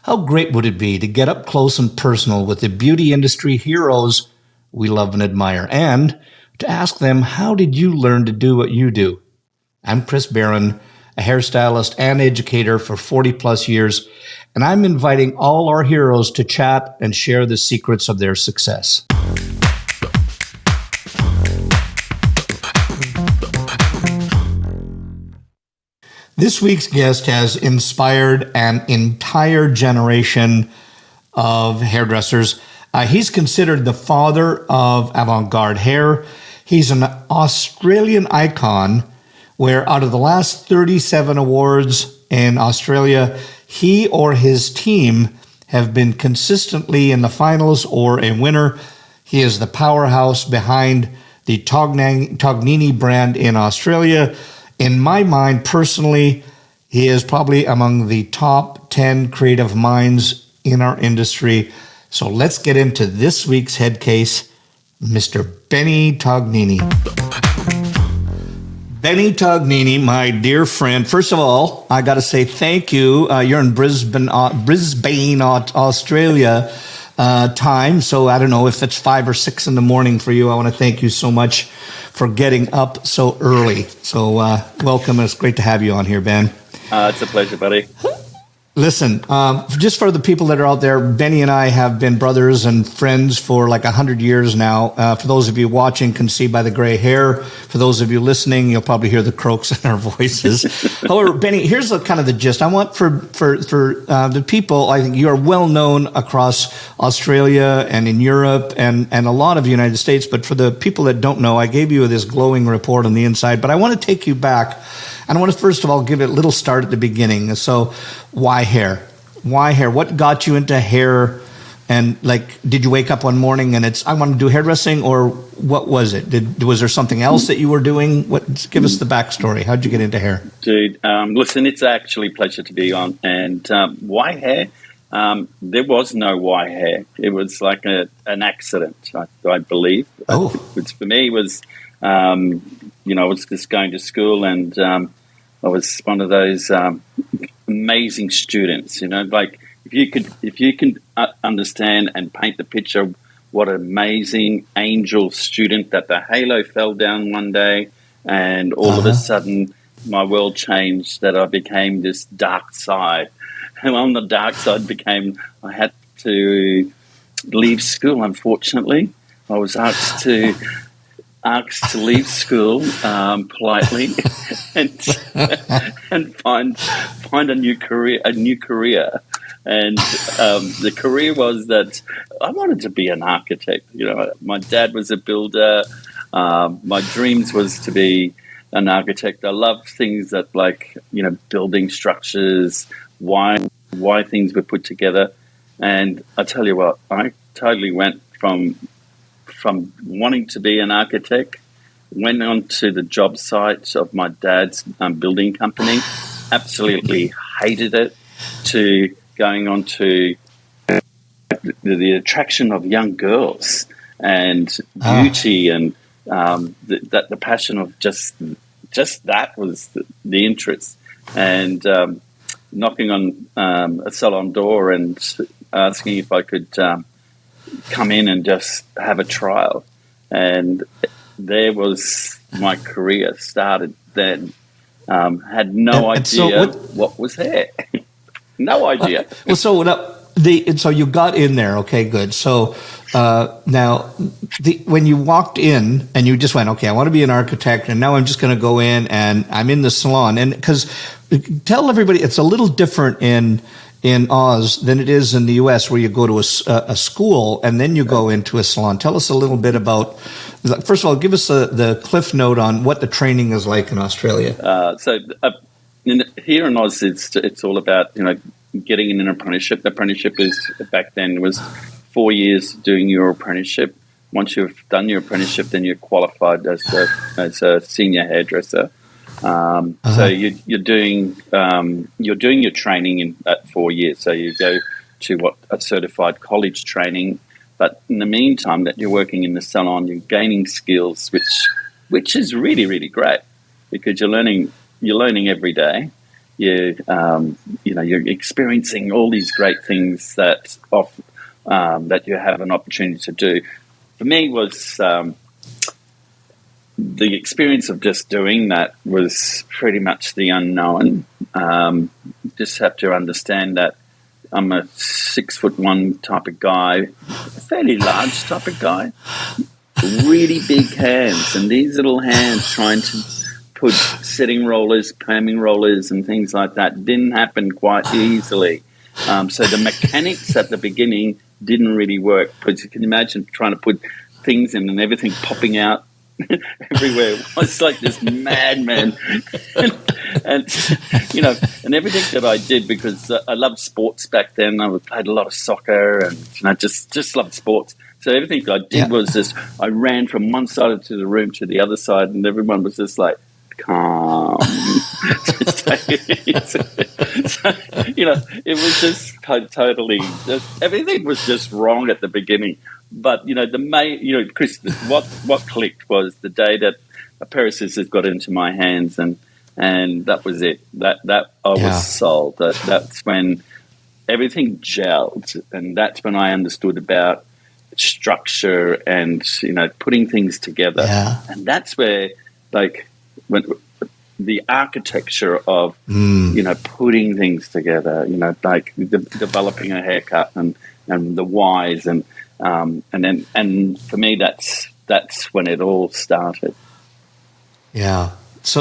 How great would it be to get up close and personal with the beauty industry heroes we love and admire, and to ask them, how did you learn to do what you do? I'm Chris Baran, a hairstylist and educator for 40 plus years, and I'm inviting all our heroes to chat and share the secrets of their success. This week's guest has inspired an entire generation of hairdressers. He's considered the father of avant-garde hair. He's an Australian icon where out of the last 37 awards in Australia, he or his team have been consistently in the finals or a winner. He is the powerhouse behind the Tognini brand in Australia. In my mind, personally, he is probably among the top 10 creative minds in our industry. So let's get into this week's head case, Mr. Benni Tognini. Benni Tognini, my dear friend. First of all, I got to say thank you. You're in Brisbane, Australia time. So I don't know if it's 5 or 6 in the morning for you. I want to thank you so much for getting up so early. So welcome. It's great to have you on here, Ben. It's a pleasure, buddy. Listen, just for the people that are out there, Benni and I have been brothers and friends for like 100 years now. For those of you watching, can see by the gray hair. For those of you listening, you'll probably hear the croaks in our voices. However, Benni, here's kind of the gist. I want for the people, I think you are well known across Australia and in Europe and a lot of the United States. But for the people that don't know, I gave you this glowing report on the inside. But I want to take you back. And I want to first of all give it a little start at the beginning. So why hair? Why hair? What got you into hair? And like, did you wake up one morning and I want to do hairdressing, or what was it? Was there something else that you were doing? Give us the backstory. How'd you get into hair? Dude, listen, it's actually a pleasure to be on. And why hair? There was no why hair. It was like an accident, I believe. Oh. For me, it was... I was just going to school, and I was one of those amazing students. Like if you can understand and paint the picture, what an amazing angel student that the halo fell down one day, and all of a sudden my world changed. That I became this dark side, and on the dark side I had to leave school. Unfortunately, I was asked to leave school politely and find a new career. And the career was that I wanted to be an architect. My dad was a builder. My dreams was to be an architect. I love things that building structures, why things were put together. And I tell you what, I totally went from wanting to be an architect, went on to the job site of my dad's building company, absolutely hated it, to going on to the attraction of young girls and beauty and the passion of just that was the interest. And knocking on a salon door and asking if I could come in and just have a trial, and there was my career started then. Had no idea what was there. No idea. So you got in there. Okay, good. So now when you walked in and you just went, okay, I want to be an architect, and now I'm just going to go in and I'm in the salon. And because tell everybody it's a little different in Oz than it is in the U.S., where you go to a school and then you go into a salon. Tell us a little bit about, first of all, give us the cliff note on what the training is like in Australia. Here in Oz, it's all about getting in an apprenticeship. The apprenticeship back then was 4 years doing your apprenticeship. Once you've done your apprenticeship, then you're qualified as a senior hairdresser. So you're doing your training at 4 years. So you go to a certified college training, but in the meantime that you're working in the salon, you're gaining skills, which is really, really great, because you're learning every day. you're experiencing all these great things that you have an opportunity to do. For me, was the experience of just doing that was pretty much the unknown. Just have to understand that I'm a 6'1" type of guy, a fairly large type of guy, really big hands, and these little hands trying to put setting rollers, perming rollers, and things like that didn't happen quite easily. So the mechanics at the beginning didn't really work, because you can imagine trying to put things in and everything popping out everywhere. It was like this madman, and and everything that I did, because I loved sports back then. I played a lot of soccer, and I just loved sports. So everything I did was just, I ran from one side of the room to the other side, and everyone was just like, calm. It was just totally, everything was just wrong at the beginning. But Chris, what clicked was the day that a pair of scissors got into my hands, and that was it. That I was sold. That's when everything gelled, and that's when I understood about structure and putting things together. And that's where, like, when the architecture of putting things together, like developing a haircut and the whys, and for me that's when it all started. Yeah. So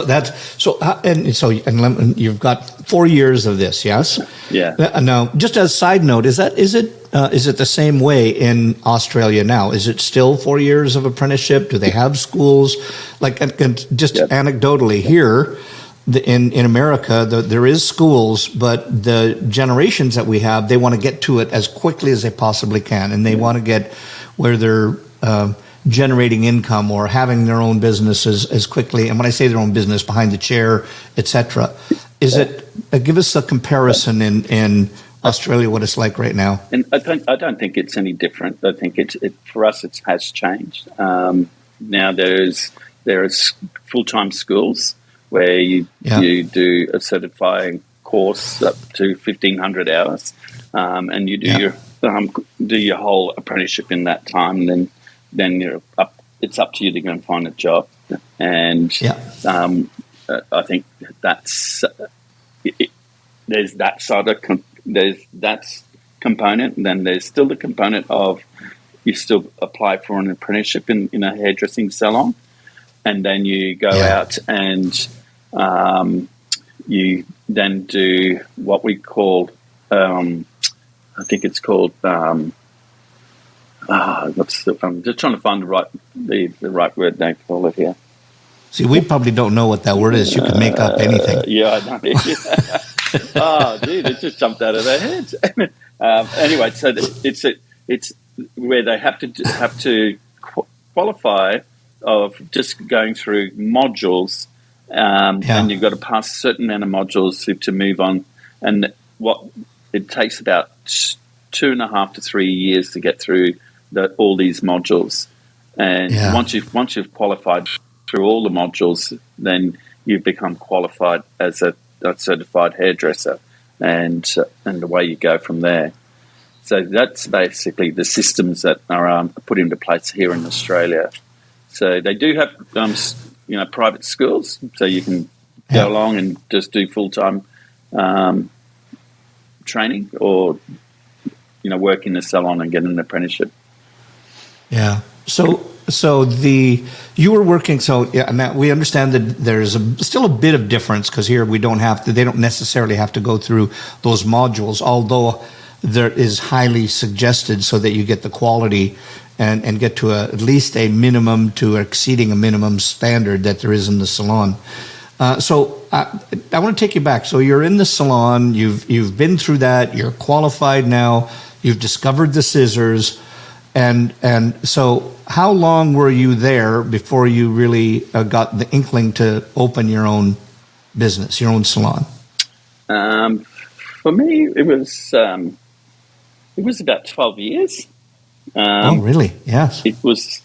you've got 4 years of this, yes? Yeah. Now, just as a side note, is it the same way in Australia now? Is it still 4 years of apprenticeship? Do they have schools? Like, just anecdotally here, in America, there is schools, but the generations that we have, they want to get to it as quickly as they possibly can, and they want to get where they're generating income or having their own businesses as quickly. And when I say their own business, behind the chair, etc., is it? Give us a comparison in Australia, what it's like right now. And I don't think it's any different. I think for us it has changed. Now there is full-time schools where you do a certifying course up to 1,500 hours, and you do your whole apprenticeship in that time, and then you're up. It's up to you to go and find a job, and I think that's there's that side of there's that component, and then there's still the component of you still apply for an apprenticeship in a hairdressing salon, and then you go out and you then do what we call I think it's called I'm just trying to find the right word they call it here. See, we probably don't know what that word is. You can make up anything. I know. Oh, dude, it just jumped out of their heads. Anyway, so it's where they have to qualify of just going through modules, and you've got to pass a certain amount of modules to move on. And what it takes about 2.5 to 3 years to get through all these modules. And once you've qualified through all the modules, then you become qualified as a certified hairdresser, and away you go from there. So that's basically the systems that are put into place here in Australia. So they do have private schools, so you can go along and just do full-time training, or work in the salon and get an apprenticeship. Yeah. So you were working. So now we understand that there's still a bit of difference, because here they don't necessarily have to go through those modules, although there is highly suggested so that you get the quality and get to at least a minimum to exceeding a minimum standard that there is in the salon. So I want to take you back. So you're in the salon. You've been through that. You're qualified now. You've discovered the scissors. And so how long were you there before you really got the inkling to open your own business, your own salon? For me, it was about 12 years. Oh, really? Yes. It was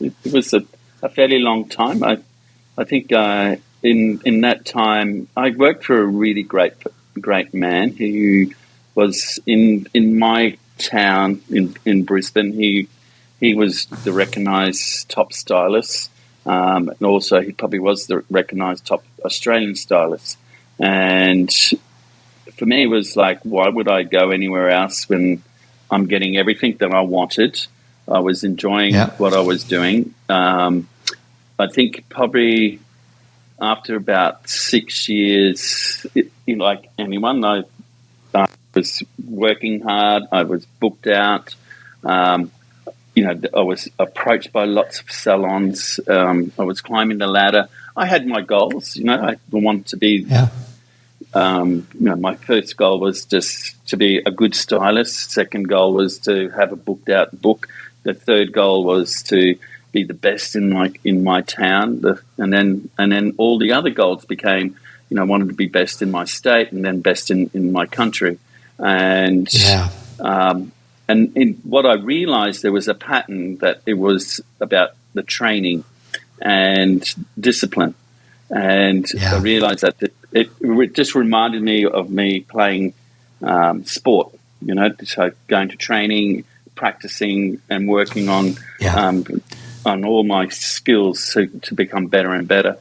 a fairly long time. I think in that time I worked for a really great great man. He was in my town in Brisbane. He was the recognised top stylist, and also he probably was the recognised top Australian stylist. And for me, it was like, why would I go anywhere else when I'm getting everything that I wanted? I was enjoying what I was doing. I think probably after about 6 years, like anyone, I was working hard. I was booked out. I was approached by lots of salons. I was climbing the ladder. I had my goals. I wanted to be. My first goal was just to be a good stylist. Second goal was to have a booked out book. The third goal was to be the best in my town. And then all the other goals became, I wanted to be best in my state and then best in my country. And in what I realized, there was a pattern that it was about the training and discipline. And I realized that it just reminded me of me playing sport, so going to training, practicing and working on all my skills to become better and better.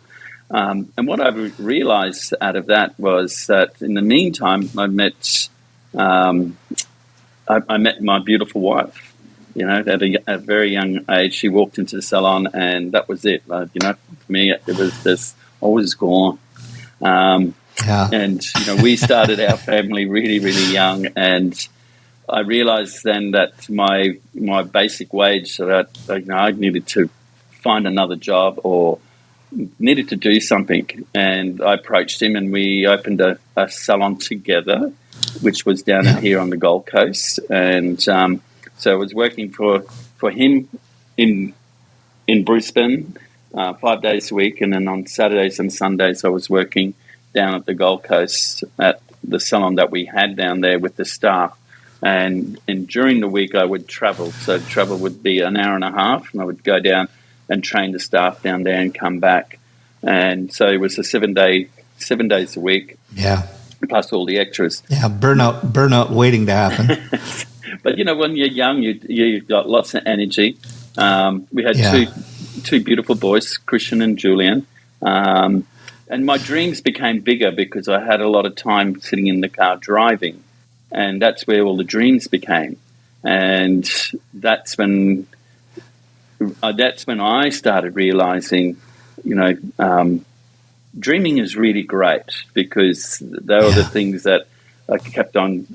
And what I realized out of that was that in the meantime, I met my beautiful wife. At a very young age, she walked into the salon, and that was it. For me, it was just always gone. And we started our family really, really young, and I realized then that my basic wage, that I needed to find another job or needed to do something. And I approached him, and we opened a salon together, which was down here on the Gold Coast. And so I was working for him in Brisbane 5 days a week, and then on Saturdays and Sundays I was working down at the Gold Coast at the salon that we had down there with the staff. And during the week I would travel. So travel would be an hour and a half, and I would go down and train the staff down there and come back. And so it was a 7 days a week. Yeah. Plus all the extras. Yeah, burnout waiting to happen. But when you're young, you've got lots of energy. We had two beautiful boys, Christian and Julian. And my dreams became bigger because I had a lot of time sitting in the car driving. And that's where all the dreams became. And that's when I started realizing, dreaming is really great, because they were the things that I kept on,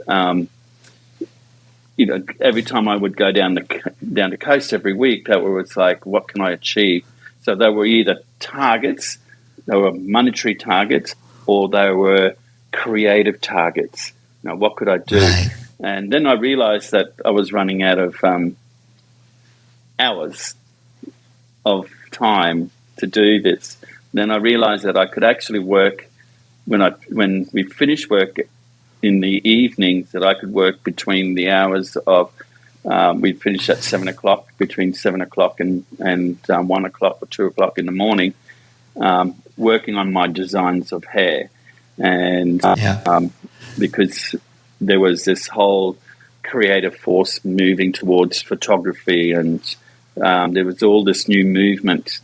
every time I would go down the coast every week, that was like, what can I achieve? So they were either targets, they were monetary targets, or they were creative targets. What could I do? Right. And then I realized that I was running out of hours of time to do this. Then I realized that I could actually work when we finished work in the evenings, that I could work between the hours of we'd finish at 7 o'clock, between 7 o'clock and 1 o'clock or 2 o'clock in the morning, working on my designs of hair. And because there was this whole creative force moving towards photography, and there was all this new movement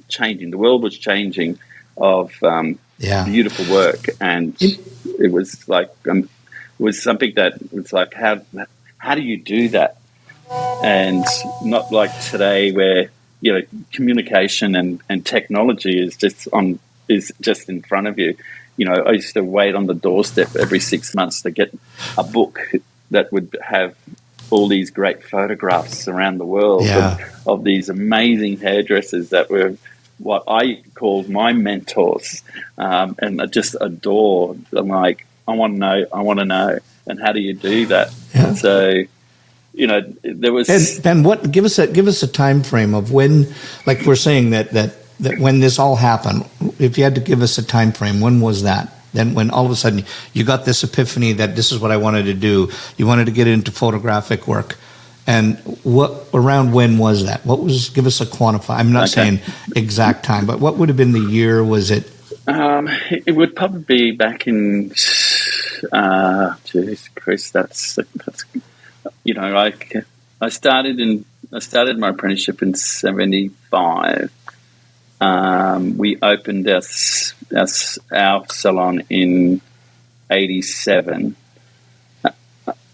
changing. The world was changing of beautiful work, and it was like was something that was like, how do you do that? And not like today where communication and technology is just in front of you. I used to wait on the doorstep every 6 months to get a book that would have all these great photographs around the world of these amazing hairdressers that were what I called my mentors, and I just adore. I'm like, I want to know, and how do you do that? Yeah. So, there was Ben. What give us a time frame of when, like we're saying that when this all happened. If you had to give us a time frame, when was that? Then when all of a sudden you got this epiphany that this is what I wanted to do. You wanted to get into photographic work. And around when was that? Give us a quantify. I'm not saying exact time, but what would have been the year? Was it? It would probably be back in Geez, Chris, that's you know, I started my apprenticeship in 75. We opened our salon in 87.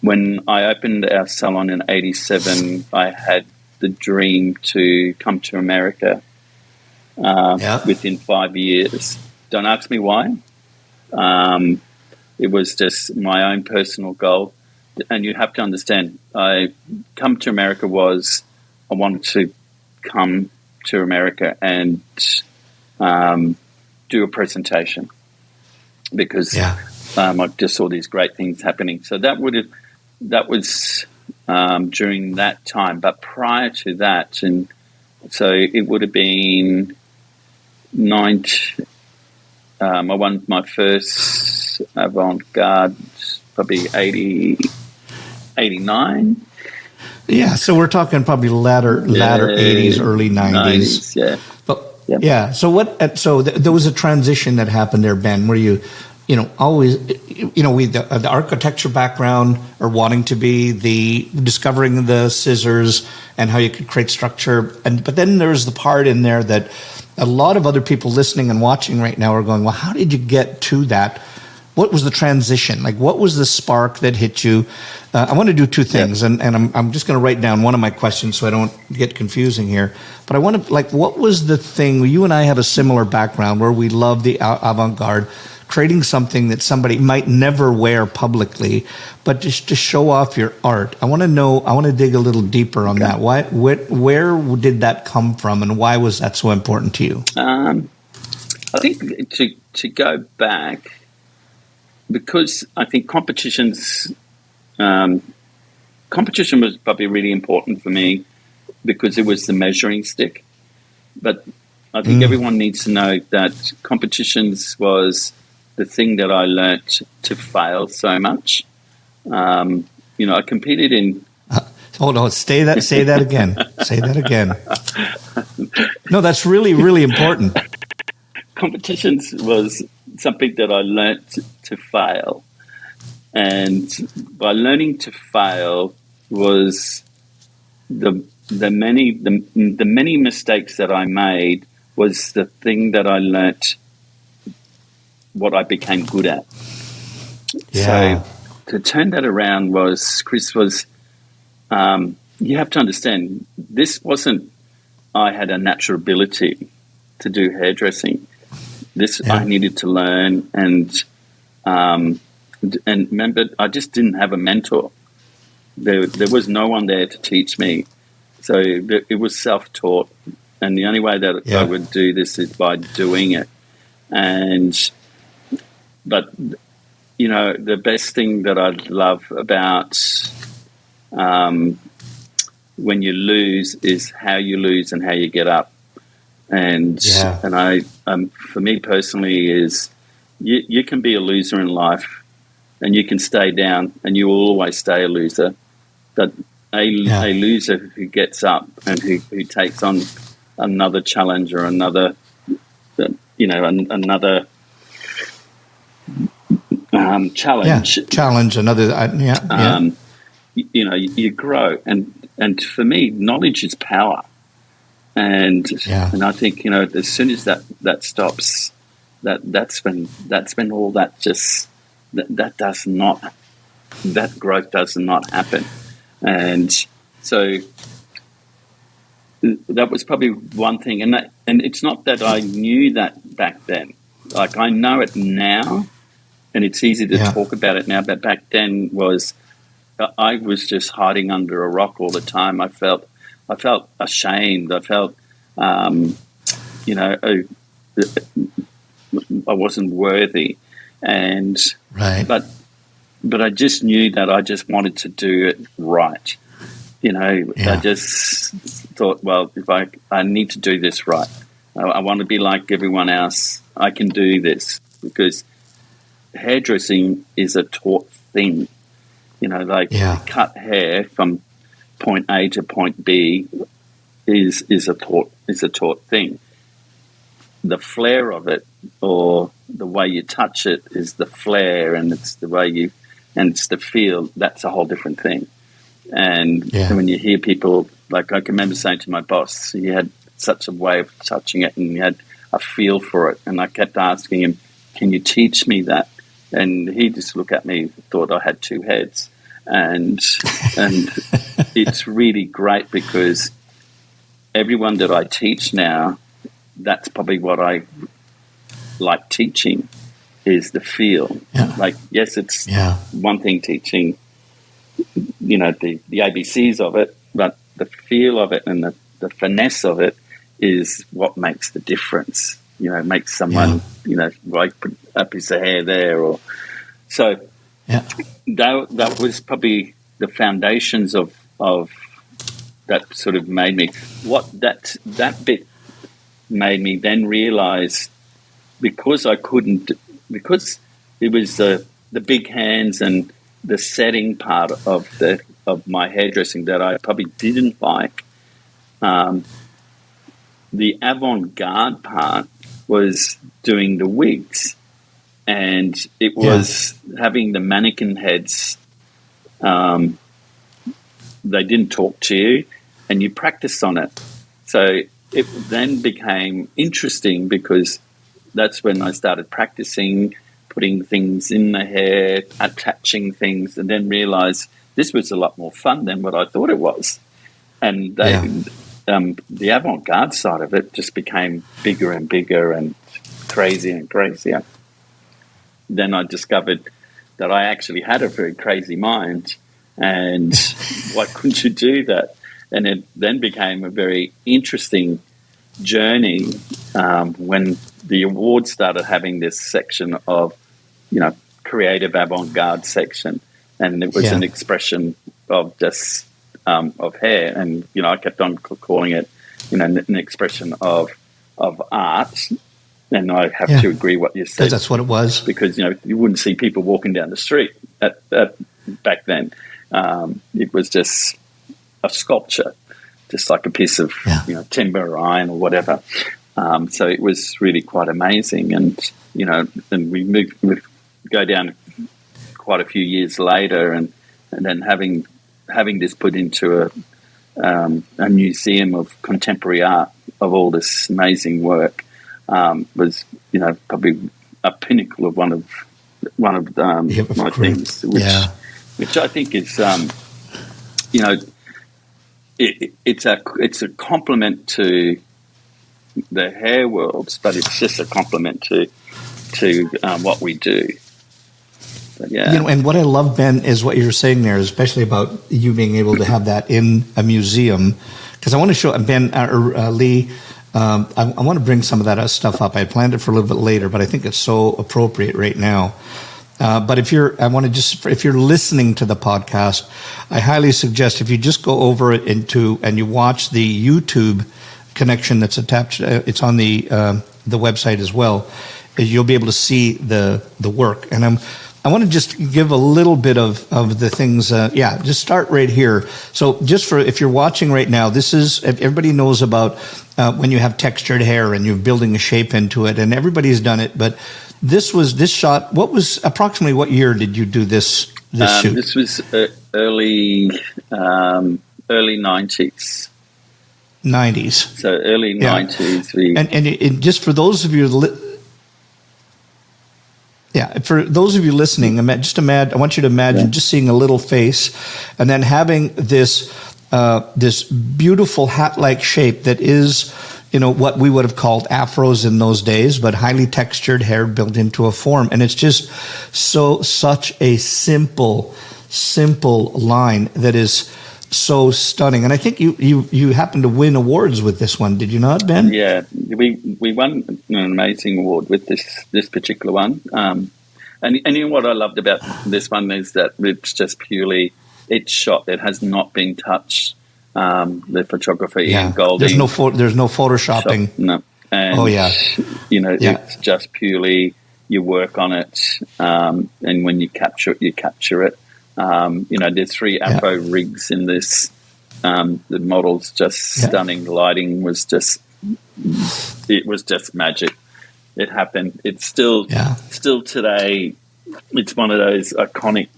When I opened our salon in 87, I had the dream to come to America within 5 years. Don't ask me why. It was just my own personal goal. And you have to understand, I wanted to come to America and do a presentation because I just saw these great things happening. So that was during that time. But prior to that, and so it would have been I won my first avant garde probably 89. Yeah, so we're talking probably latter 80s, early 90s. Yeah. But yeah, so there was a transition that happened there, Ben, where you always, the architecture background or wanting to be the discovering the scissors and how you could create structure. But then there's the part in there that a lot of other people listening and watching right now are going, well, how did you get to that? What was the transition? Like, what was the spark that hit you? I want to do two things, and I'm just going to write down one of my questions so I don't get confusing here. But I want to, what was the thing? You and I have a similar background where we love the avant-garde, creating something that somebody might never wear publicly, but just to show off your art. I want to dig a little deeper on that. Where did that come from, and why was that so important to you? I think to go back, because I think competition was probably really important for me because it was the measuring stick. But I think everyone needs to know that competitions was the thing that I learnt to fail so much. I competed in... Hold on, say that again. Say that again. No, that's really, really important. Competitions was something that I learnt to fail. And by learning to fail was the many mistakes that I made was the thing that I learnt what I became good at. Yeah. So to turn that around Chris was you have to understand, this wasn't I had a natural ability to do hairdressing. I needed to learn, and remember, I just didn't have a mentor. There was no one there to teach me, so it was self-taught. And the only way that I would do this is by doing it. But the best thing that I love about when you lose is how you lose and how you get up. And I for me personally is you can be a loser in life and you can stay down and you will always stay a loser, but a loser who gets up and who takes on another challenge or another another challenge another you grow, and for me knowledge is power. And I think as soon as that stops, that's when all that that growth does not happen. And so that was probably one thing. And it's not that I knew that back then. Like, I know it now, and it's easy to talk about it now. But back then I was just hiding under a rock all the time. I felt ashamed. I felt, I wasn't worthy, but I just knew that I just wanted to do it right. I just thought, well, if I need to do this right. I want to be like everyone else. I can do this, because hairdressing is a taught thing. Cut hair from point A to point B is a taught thing. The flair of it or the way you touch it is the flair, and it's the way and it's the feel. That's a whole different thing. And when you hear people, like I can remember saying to my boss, he had such a way of touching it, and he had a feel for it. And I kept asking him, "Can you teach me that?" And he just looked at me, thought I had two heads. And it's really great because everyone that I teach now, that's probably what I like teaching, is the feel. Yeah. Like, yes, it's one thing teaching, the ABCs of it, but the feel of it and the finesse of it is what makes the difference. Makes someone, like put a piece of hair there, or so. Yeah, that was probably the foundations of that. Sort of made me that bit made me then realize, because it was the big hands and the setting part of my hairdressing that I probably didn't like. The avant-garde part was doing the wigs, and it was having the mannequin heads. They didn't talk to you, and you practiced on it. So it then became interesting, because that's when I started practicing, putting things in the hair, attaching things, and then realized this was a lot more fun than what I thought it was. And the avant-garde side of it just became bigger and bigger and crazier and crazier. Then I discovered that I actually had a very crazy mind, and why couldn't you do that? And it then became a very interesting journey when the awards started having this section of, creative avant-garde section, and it was an expression of just of hair, and I kept on calling it, an expression of art. And I have to agree what you said. That's what it was. Because, you wouldn't see people walking down the street back then. It was just a sculpture, just like a piece of timber or iron or whatever. So it was really quite amazing. And, and we go down quite a few years later, and then having this put into a museum of contemporary art of all this amazing work. Was probably a pinnacle of one of my things, which I think is it's a compliment to the hair worlds, but it's just a compliment to what we do. But and what I love, Ben, is what you're saying there, especially about you being able to have that in a museum, because I want to show Ben or Lee. I want to bring some of that stuff up. I planned it for a little bit later, but I think it's so appropriate right now. But if you're listening to the podcast, I highly suggest if you just go over it and you watch the YouTube connection that's attached. It's on the website as well. You'll be able to see the work. And I want to just give a little bit of the things. Just start right here. So just if you're watching right now, this is, everybody knows about when you have textured hair and you're building a shape into it, and everybody's done it. But this shot, approximately what year did you do this shoot? This was early 90s. 90s. So early 90s. And just for those of you for those of you listening, I want you to imagine just seeing a little face, and then having this beautiful hat-like shape that is, what we would have called afros in those days, but highly textured hair built into a form. And it's just such a simple line that is so stunning. And I think you happened to win awards with this one, did you not, Ben? Yeah, we won an amazing award with this particular one. And what I loved about this one is that it's just purely, it's shot. It has not been touched. The photography and golding. There's no photoshopping. No. And, it's just purely you work on it, and when you capture it, you capture it. There's 3 Afro rigs in this. The model's just stunning. The lighting was just magic. it happened. It's still today. It's one of those iconic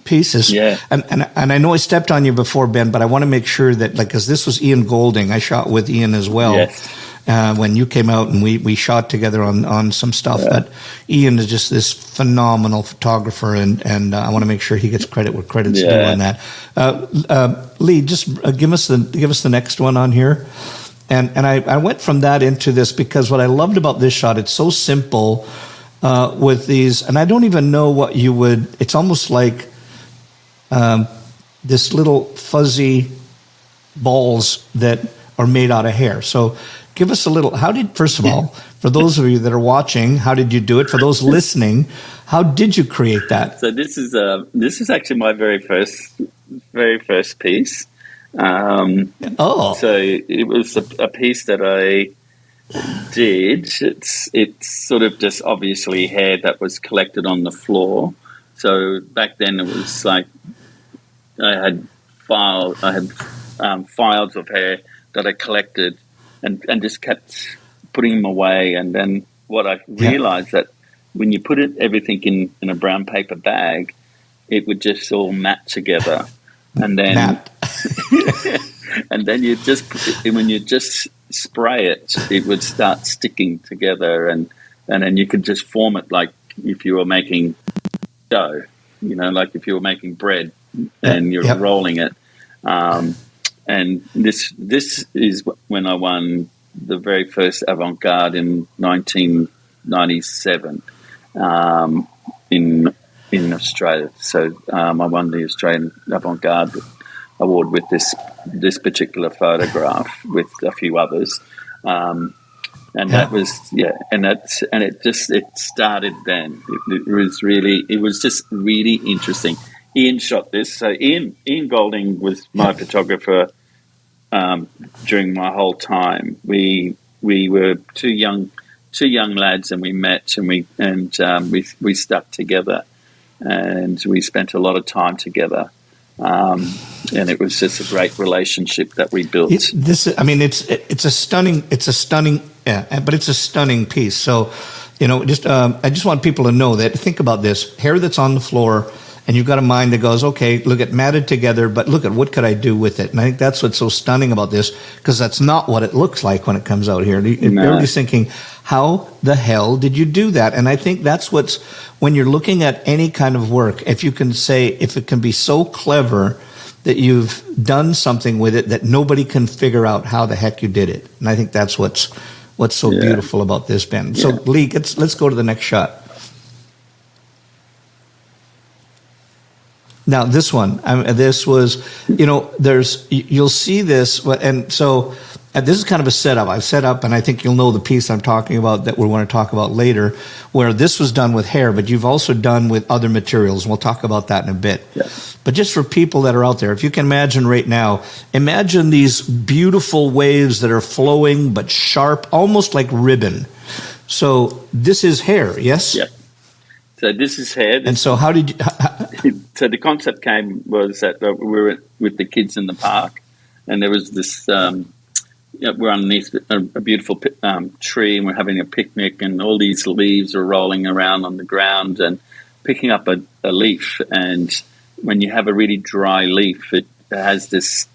pieces. Yeah. And I know I stepped on you before, Ben, but I want to make sure that, like, because this was Ian Golding, I shot with Ian as well. Yes. When you came out, and we shot together on some stuff. But Ian is just this phenomenal photographer, and I want to make sure he gets credit where credit's due on that. Lee, just give us the next one on here. And I went from that into this because what I loved about this shot, it's so simple with these, and I don't even know what you would. It's almost like this little fuzzy balls that are made out of hair. So give us a little, first of all, for those of you that are watching, how did you do it? For those listening, how did you create that? So this is actually my very first piece. So it was a piece that I did. It's sort of just obviously hair that was collected on the floor. So back then it was like I had files of hair that I collected and just kept putting them away. And then what I realized that when you put everything in a brown paper bag, it would just all mat together. And then and then when you just spray it, it would start sticking together, and then you could just form it like if you were making dough, like if you were making bread and you're rolling it. And this is when I won the very first avant-garde in 1997 in Australia. So I won the Australian avant-garde award with this particular photograph with a few others. That was it started then. It was just really interesting. Ian shot this. So Ian Golding was my photographer during my whole time. We were two young lads, and we met, and we stuck together, and we spent a lot of time together. And it was just a great relationship that we built. It's a stunning piece. So, I just want people to know that, think about this hair that's on the floor, and you've got a mind that goes, okay, look at matted together, but look at what could I do with it? And I think that's what's so stunning about this, because that's not what it looks like when it comes out here. Everybody's thinking, how the hell did you do that? And I think that's when you're looking at any kind of work, if it can be so clever that you've done something with it that nobody can figure out how the heck you did it. And I think that's what's so beautiful about this, Ben. So Lee, let's go to the next shot. Now, this one, this was, you'll see this, and so this is kind of a setup. I've set up, and I think you'll know the piece I'm talking about that we want to talk about later, where this was done with hair, but you've also done with other materials, and we'll talk about that in a bit. Yes. But just for people that are out there, if you can imagine right now, imagine these beautiful waves that are flowing but sharp, almost like ribbon. So this is hair, yes? Yeah. So this is hair. And so how did you... So the concept was that we were with the kids in the park, and there was this... we're underneath a beautiful tree, and we're having a picnic, and all these leaves are rolling around on the ground, and picking up a leaf. And when you have a really dry leaf, it has this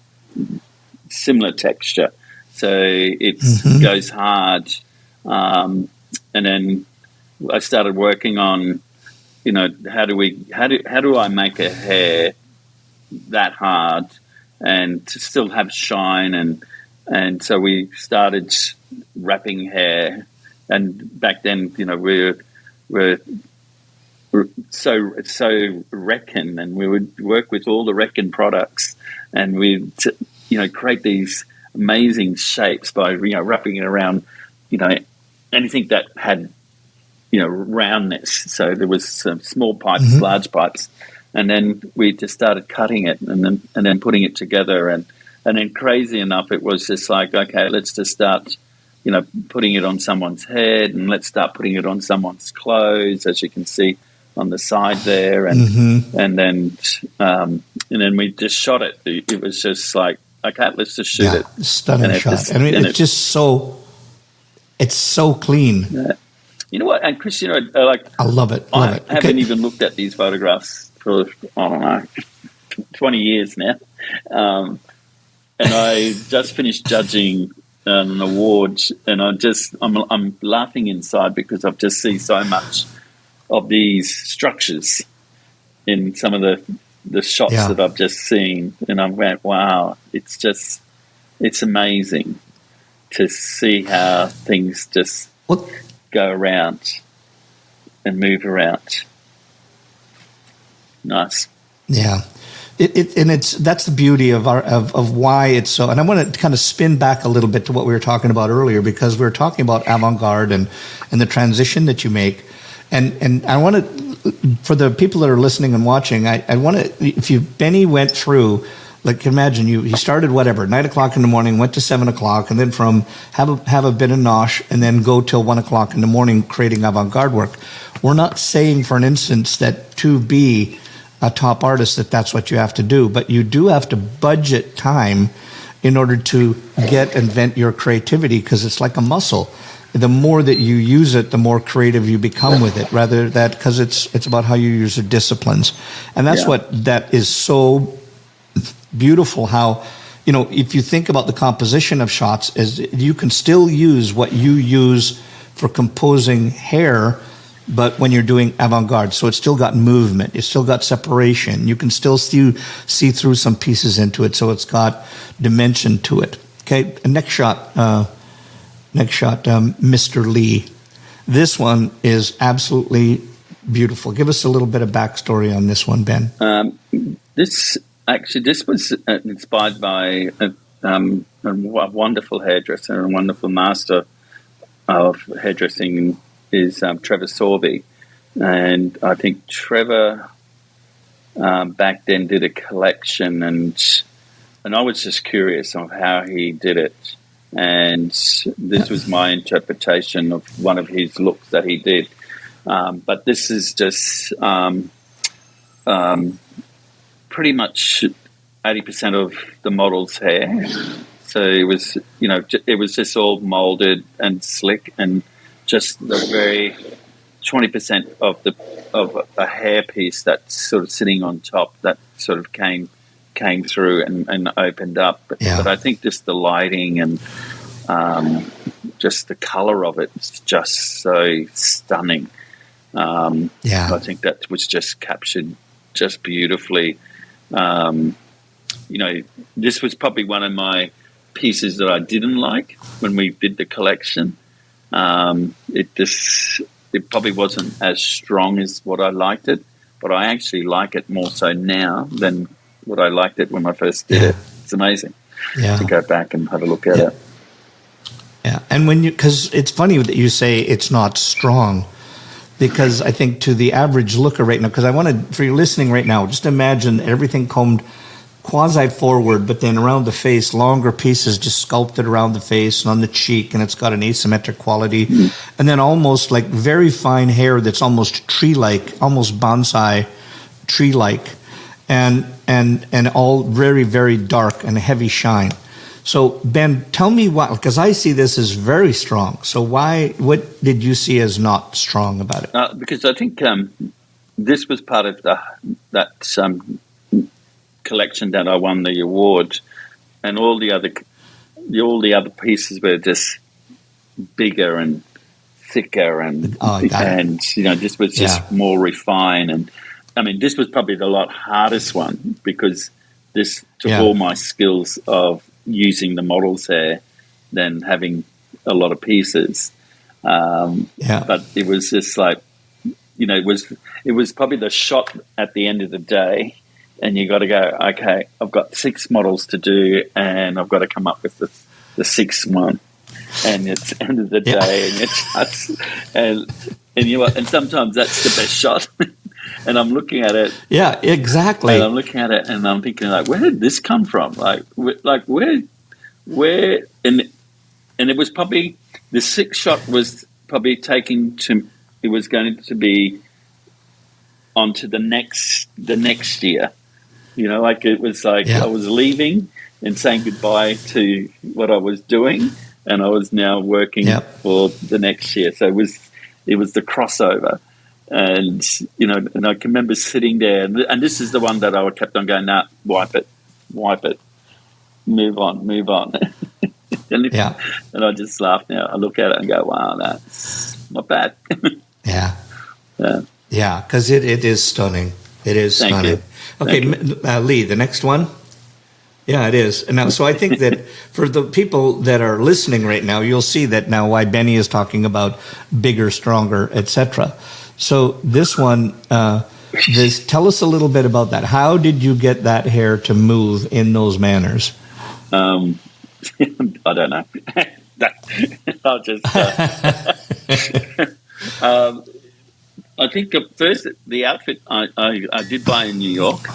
similar texture. So it goes hard. And then I started working on, how do I make a hair that hard and to still have shine, and so we started wrapping hair. And back then, we're so Reckon, and we would work with all the Reckon products, and we'd create these amazing shapes by wrapping it around anything that had roundness. So there was some small pipes, large pipes, and then we just started cutting it and then putting it together, and then crazy enough, it was just like, okay, let's just start putting it on someone's head, and let's start putting it on someone's clothes, as you can see on the side there, and then we just shot it. It was just like, okay, let's just shoot it. Stunning shot. It's just so It's so clean. Yeah. You know what? And Chris, I love it. I haven't even looked at these photographs for, I don't know, 20 years now. And I just finished judging an award, and I'm laughing inside because I've just seen so much of these structures in some of the shots that I've just seen, and I've went, wow, it's amazing to see how things just go around and move around. Nice. Yeah. That's the beauty of why it's so. And I want to kind of spin back a little bit to what we were talking about earlier, because we were talking about avant-garde and the transition that you make. And I want to, for the people that are listening and watching, I want to, Benni went through, like, imagine he started 9 o'clock in the morning, went to 7 o'clock, and then from have a bit of nosh, and then go till 1 o'clock in the morning creating avant-garde work. We're not saying for an instance that to be a top artist that's what you have to do, but you do have to budget time in order to get and vent your creativity, because it's like a muscle. The more that you use it, the more creative you become with it, rather that, because it's about how you use the disciplines. And that's what that is so beautiful, how, if you think about the composition of shots, is you can still use what you use for composing hair, but when you're doing avant-garde, so it's still got movement, it's still got separation, you can still see through some pieces into it, so it's got dimension to it. Okay, next shot, Mr. Lee. This one is absolutely beautiful. Give us a little bit of backstory on this one, Ben. This was inspired by a wonderful hairdresser, a wonderful master of hairdressing is Trevor Sorby. And I think Trevor back then did a collection, and I was just curious of how he did it. And this was my interpretation of one of his looks that he did. But this is just pretty much 80% of the model's hair. So it was, it was just all molded and slick, and just the very 20% of a hair piece that's sort of sitting on top that sort of came through and opened up. But I think just the lighting and just the color of it is just so stunning. I think that was just captured just beautifully. This was probably one of my pieces that I didn't like when we did the collection. It probably wasn't as strong as what I liked it, but I actually like it more so now than what I liked it when I first did it. It's amazing to go back and have a look at it. Yeah, and because it's funny that you say it's not strong, because I think to the average looker right now, because I wanted, for you listening right now, just imagine everything combed quasi-forward, but then around the face, longer pieces just sculpted around the face and on the cheek, and it's got an asymmetric quality. And then almost like very fine hair that's almost tree-like, almost bonsai tree-like, and all very, very dark and heavy shine. So, Ben, tell me why, because I see this as very strong. So what did you see as not strong about it? Because I think this was part of that collection that I won the award, and all the other pieces were just bigger and thicker, and this was just more refined. And I mean, this was probably the hardest one, because this took all my skills of using the model's hair than having a lot of pieces. But it was just like, it was probably the shot at the end of the day, and you got to go, okay, I've got 6 models to do, and I've got to come up with the 6th one. And it's the end of the day, and it's just, and sometimes that's the best shot. And I'm looking at it. Yeah, exactly. And I'm looking at it, and I'm thinking, like, where did this come from? Like where? And it was probably, the 6th shot was probably it was going to be onto the next year. It was like I was leaving and saying goodbye to what I was doing, and I was now working for the next year. So it was the crossover. And, and I can remember sitting there, and this is the one that I kept on going, nah, wipe it, move on. and I just laugh now. I look at it and go, wow, that's not bad. Yeah, because it is stunning. It is stunning. Okay, Lee, the next one. Yeah, it is. And now, so I think that for the people that are listening right now, you'll see that now why Benni is talking about bigger, stronger, etc. So this one, tell us a little bit about that. How did you get that hair to move in those manners? I don't know. I'll just. I think first the outfit I did buy in New York.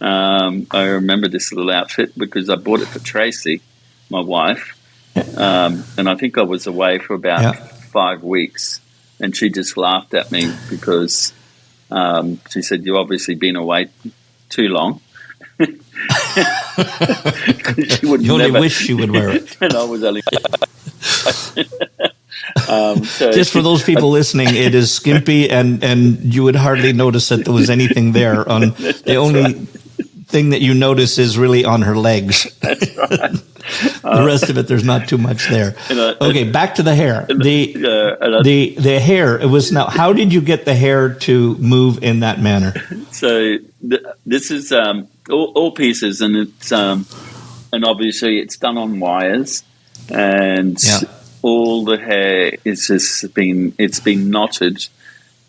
I remember this little outfit because I bought it for Tracy, my wife, and I think I was away for about 5 weeks, and she just laughed at me because she said, "You've obviously been away too long." You only wish she would wear it. And I was only. Just for those people listening, it is skimpy, and you would hardly notice that there was anything there. The only thing that you notice is really on her legs. That's right. The rest of it, there's not too much there. Okay, back to the hair. The hair. It was now. How did you get the hair to move in that manner? So this is all pieces, and it's and obviously it's done on wires, and all the hair is just been knotted,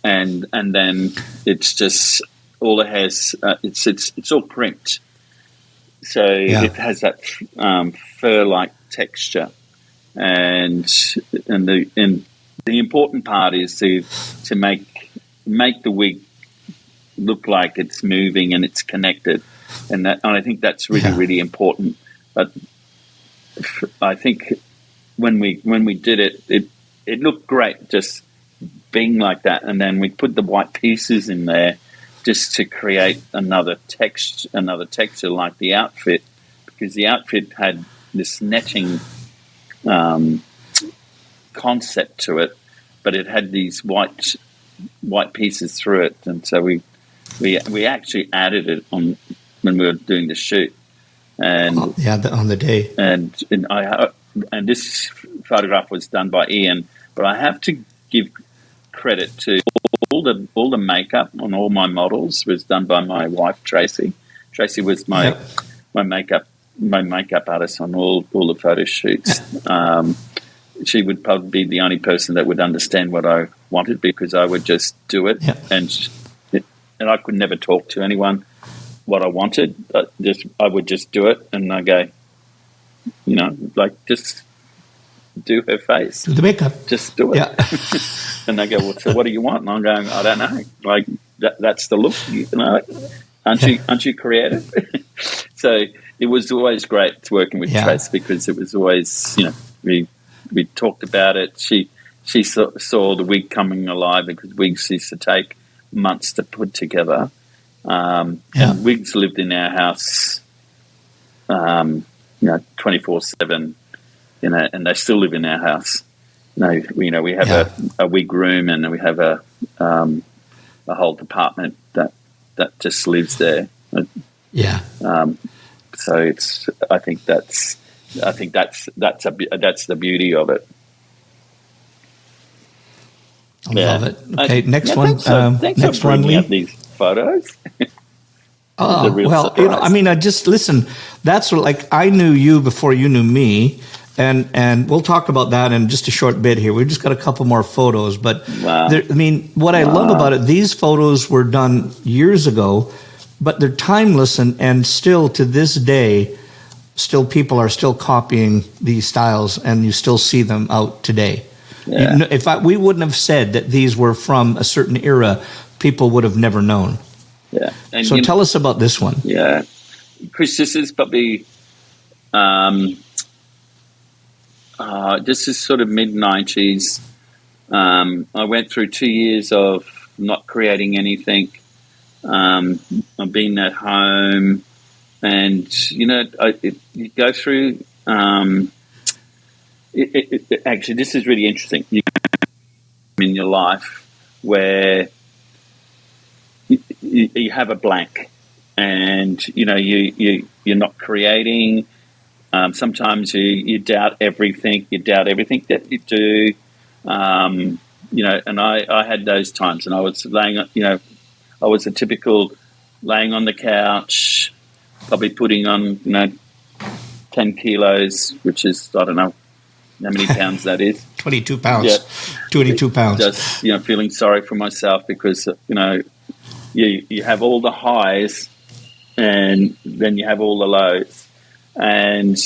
and then it's just all the hair's it's all crimped, so it has that fur-like texture, and the important part is to make the wig look like it's moving and it's connected, and I think that's really important. But I think when we did it looked great just being like that, and then we put the white pieces in there just to create another texture like the outfit, because the outfit had this netting concept to it, but it had these white pieces through it, and so we actually added it on when we were doing the shoot, and on the day, and this photograph was done by Ian, but I have to give credit to all the makeup on all my models was done by my wife Tracy. Tracy was my makeup artist on all the photo shoots. She would probably be the only person that would understand what I wanted, because I would just do it, and I could never talk to anyone what I wanted. I would just do it, and I go, just do her face, do the makeup, just do it. And they go, well, so what do you want? And I'm going, I don't know. Like that's the look, aren't you creative? So it was always great working with Trace, because it was always, we talked about it. She saw the wig coming alive, because wigs used to take months to put together. And wigs lived in our house, 24/7, and they still live in our house. We have a wig room, and we have a whole department that just lives there. So it's. I think that's the beauty of it. I love it. Okay, next one. Thanks next for bringing up these photos. Listen. That's I knew you before you knew me. And we'll talk about that in just a short bit here. We've just got a couple more photos. But, what I love about it, these photos were done years ago, but they're timeless, and still to this day, people are still copying these styles, and you still see them out today. Yeah. We wouldn't have said that these were from a certain era, people would have never known. Yeah. And so tell us about this one. Yeah. Chris, this is probably... this is sort of mid-90s. I went through 2 years of not creating anything. I've been at home, and you go through. actually, this is really interesting. You in your life where you have a blank, and you're not creating. Sometimes you doubt everything. You doubt everything that you do. And I had those times, and I was laying on. I was a typical laying on the couch, probably putting on 10 kilos, which is, I don't know how many pounds that is. 22 pounds. Yeah. 22 pounds. Just, feeling sorry for myself because, you have all the highs and then you have all the lows. And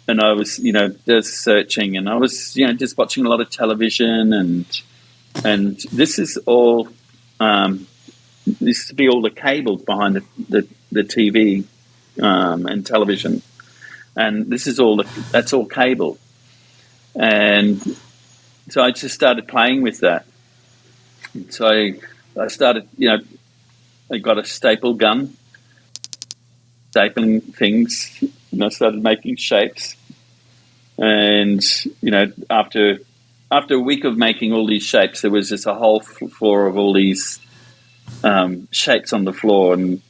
I was, just searching, and I was, just watching a lot of television, and this is all, this used to be all the cables behind the TV and television. And this is that's all cable. And so I just started playing with that. So I started, I got a staple gun, stapling things, and I started making shapes. And, after a week of making all these shapes, there was just a whole floor of all these shapes on the floor, and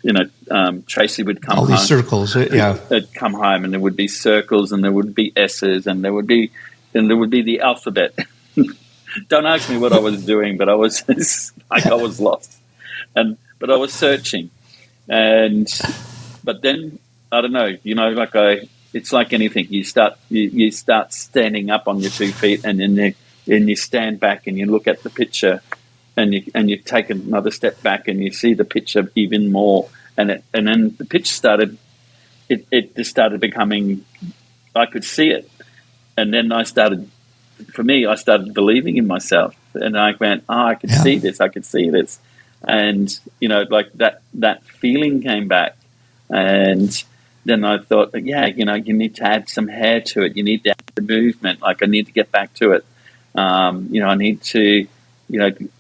Tracy would come home. All these circles, yeah. They'd come home, and there would be circles, and there would be S's, and there would be the alphabet. Don't ask me what I was doing, but I was I was lost, but I was searching, but then I don't know, it's like anything. You start standing up on your 2 feet, and then you stand back and you look at the picture. And you take another step back and you see the picture even more, and then the picture started. It just started becoming. I could see it, and then I started believing in myself, and I went, I could see this. I could see this, and like that feeling came back, and then I thought, you need to add some hair to it. You need to add the movement. Like I need to get back to it. I need to,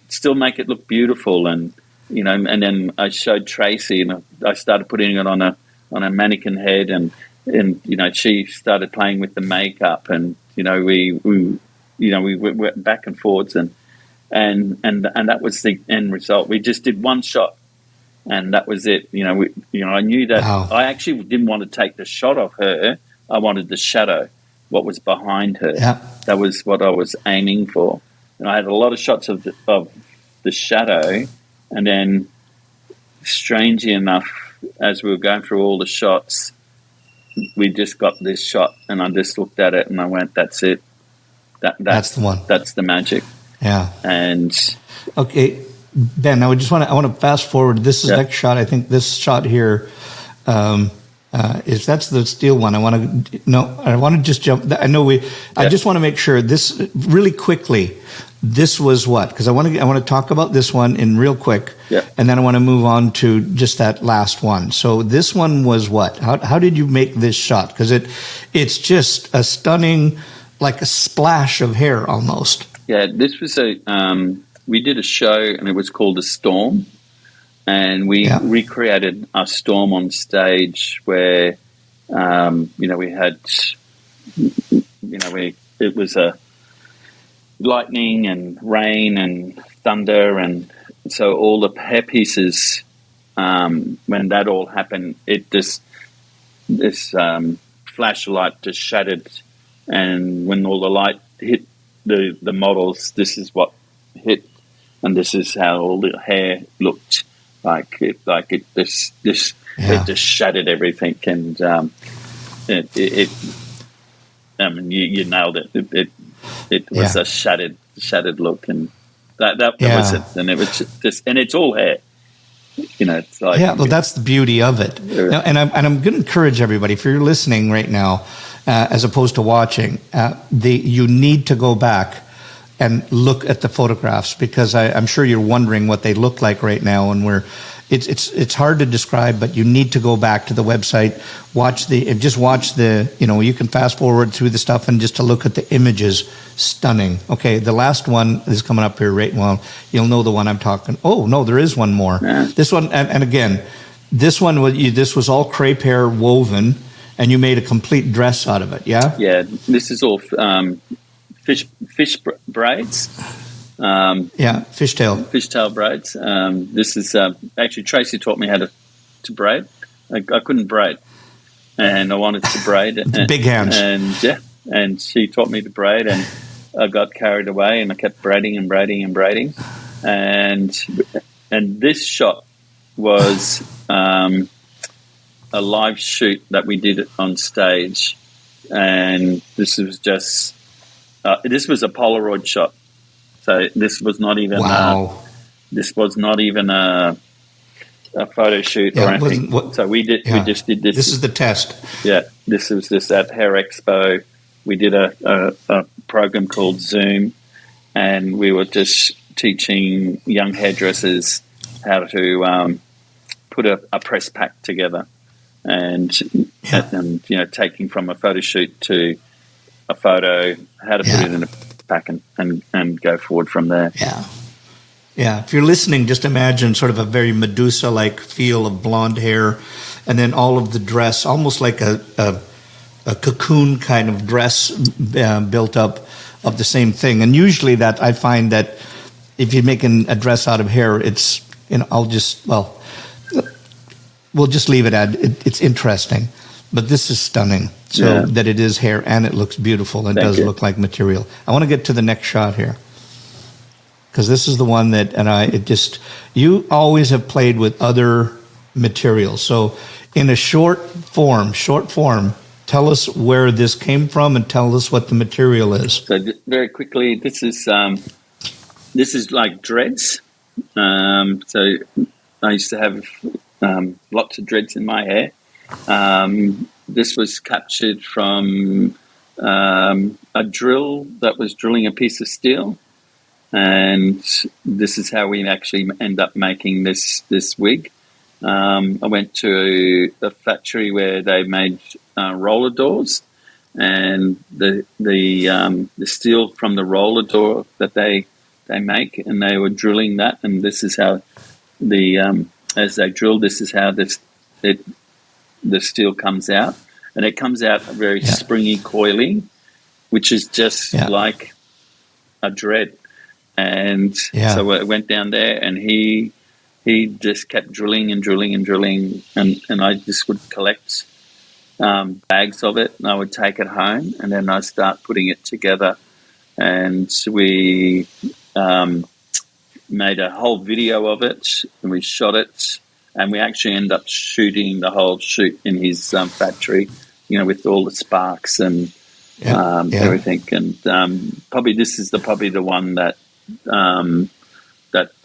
still make it look beautiful, and then I showed Tracy, and I started putting it on a mannequin head, and she started playing with the makeup, and we went back and forwards, and that was the end result. We just did one shot, and that was it. I knew that. Wow. I actually didn't want to take the shot of her. I wanted the shadow, what was behind her. Yeah. That was what I was aiming for. And I had a lot of shots of the shadow, and then, strangely enough, as we were going through all the shots, we just got this shot, and I just looked at it, and I went, "That's it. That's the one. That's the magic." Yeah. And okay, Ben, I want to fast forward. This is next shot. I think this shot here. That's the steel one. I want to just jump. I just want to make sure this really quickly. This was what? Because I want to talk about this one in real quick, and then I want to move on to just that last one. So this one was what? How did you make this shot? Because it's just a stunning, like a splash of hair almost. Yeah, this was we did a show, and it was called A Storm. And we recreated a storm on stage where, we had, it was a lightning and rain and thunder. And so all the hair pieces, when that all happened, this flash of light just shattered. And when all the light hit the models, this is what hit. And this is how all the hair looked. It just shattered everything, and you nailed it. It was a shattered look, and that was it. And it was just, and it's all hair. It's like well, that's the beauty of it. Now, and I'm going to encourage everybody, if you're listening right now, as opposed to watching, you need to go back and look at the photographs, because I'm sure you're wondering what they look like right now, and it's hard to describe, but you need to go back to the website, watch you can fast forward through the stuff and just to look at the images. Stunning. Okay, the last one is coming up here right now. You'll know the one I'm talking. Oh no, there is one more. Yeah. This one, and again, this one was all crepe hair woven, and you made a complete dress out of it. Yeah. Yeah, this is all fish braids. Fishtail braids. This is actually Tracy taught me how to braid. I couldn't braid, and I wanted to braid. Big hands. And she taught me to braid, and I got carried away, and I kept braiding and braiding and braiding, and this shot was a live shoot that we did on stage, and this was just this was a Polaroid shot. So this was not even a photo shoot or anything. So we just did this. This is the test. Yeah, this was just at Hair Expo. We did a program called Zoom, and we were just teaching young hairdressers how to put a press pack together, and taking from a photo shoot to a photo, how to put it in a pack and go forward from there. Yeah. If you're listening, just imagine sort of a very Medusa-like feel of blonde hair, and then all of the dress, almost like a cocoon kind of dress built up of the same thing. And usually that I find that if you're making a dress out of hair, it's, we'll just leave it at it's interesting. But this is stunning. So that it is hair and it looks beautiful. It does look like material. I want to get to the next shot here, because this is the one that, you always have played with other materials. So in a short form, tell us where this came from and tell us what the material is. So very quickly, this is like dreads. So I used to have lots of dreads in my hair. This was captured from a drill that was drilling a piece of steel, and this is how we actually end up making this wig. I went to a factory where they made roller doors, and the steel from the roller door that they make, and they were drilling that, and this is how as they drill, this is how the steel comes out, and it comes out very springy, coily, which is just like a dread. And so I went down there, and he just kept drilling and drilling and drilling, and I just would collect bags of it, and I would take it home, and then I start putting it together, and we made a whole video of it, and we shot it, and we actually ended up shooting the whole shoot in his factory, with all the sparks and everything. And probably this is probably the one that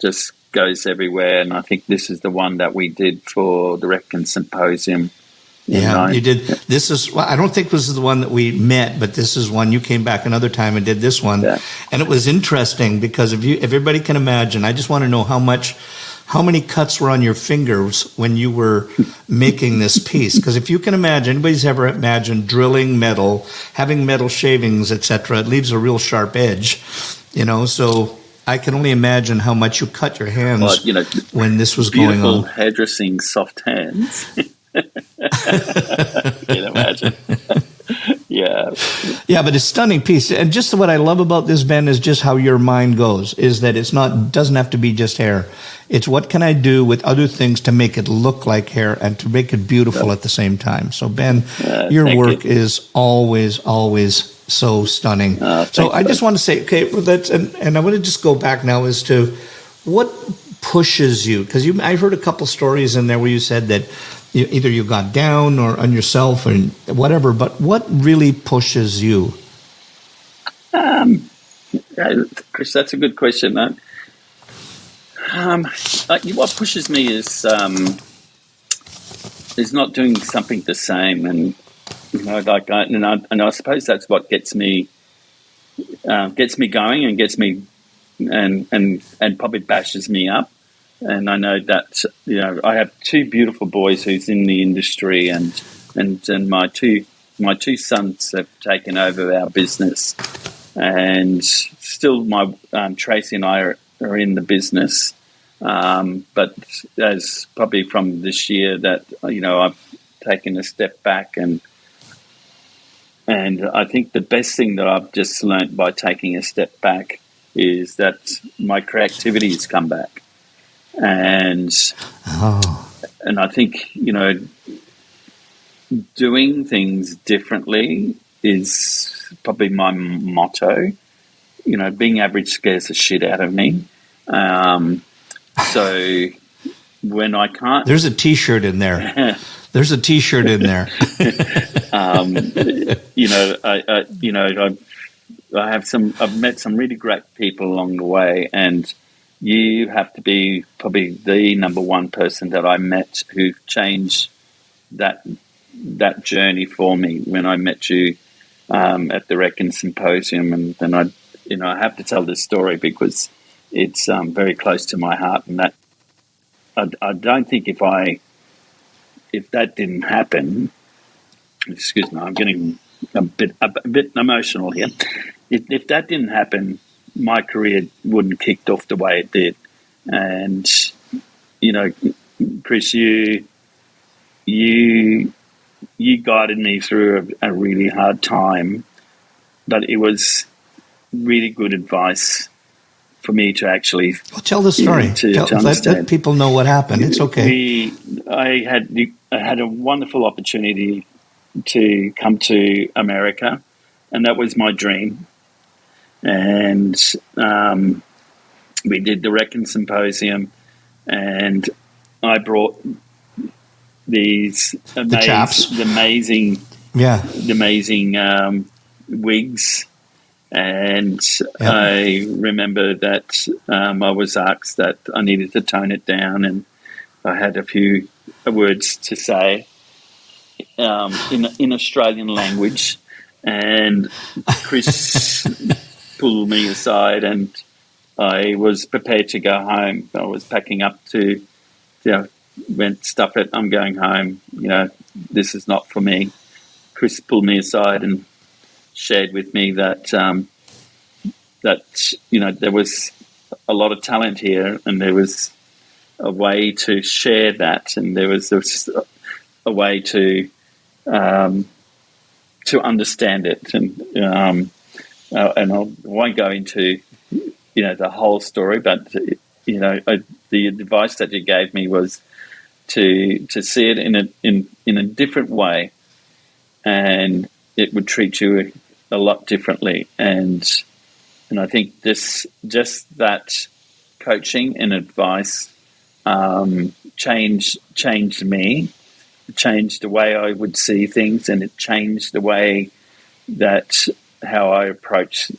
just goes everywhere. And I think this is the one that we did for the Recon Symposium. You did. This is, I don't think this is the one that we met, but this is one you came back another time and did this one. Yeah. And it was interesting because if everybody can imagine, I just want to know how many cuts were on your fingers when you were making this piece. Because if you can imagine, anybody's ever imagined drilling metal, having metal shavings, etc., it leaves a real sharp edge, so I can only imagine how much you cut your hands when this was going on. Beautiful hairdressing soft hands. You can imagine. Yeah, but it's a stunning piece. And just what I love about this, Ben, is just how your mind goes, is that doesn't have to be just hair. It's what can I do with other things to make it look like hair and to make it beautiful at the same time. So, Ben, your work is always so stunning. So I just want to say, okay, and I want to just go back now as to what pushes you, because I heard a couple stories in there where you said that either you got down or on yourself or whatever, but what really pushes you? Chris, that's a good question. What pushes me is not doing something the same, and I suppose that's what gets me going and gets me and probably bashes me up. And I know that I have two beautiful boys who's in the industry, and my two sons have taken over our business, and still my Tracy and I are in the business. But as probably from this year that I've taken a step back and And I think the best thing that I've just learnt by taking a step back is that my creativity has come back. And and I think, doing things differently is probably my motto. Being average scares the shit out of me. So when I can't... There's a T-shirt in there. There's a T-shirt in there. I've met some really great people along the way, and you have to be probably the number one person that I met who changed that journey for me when I met you at the Reckon Symposium. And then I have to tell this story because it's very close to my heart, and that I don't think if that didn't happen, excuse me, I'm getting a bit emotional here. If that didn't happen, my career wouldn't have kicked off the way it did. And Chris, you guided me through a really hard time, but it was really good advice for me to actually... Well, tell the story. Let people know what happened. It's okay. I had a wonderful opportunity to come to America, and that was my dream. And we did the Reckon Symposium, and I brought these amazing wigs. And I remember that I was asked that I needed to tone it down, and I had a few words to say in Australian language. And Chris pulled me aside, and I was prepared to go home. I was packing up to, went, stuff it, I'm going home. This is not for me. Chris pulled me aside and shared with me that there was a lot of talent here, and there was a way to share that, and there was a way to understand it, and I won't go into the whole story, but the advice that you gave me was to see it in a different way, and it would treat you a lot differently. And I think just that coaching and advice changed me. It changed the way I would see things, and it changed the way that how I approach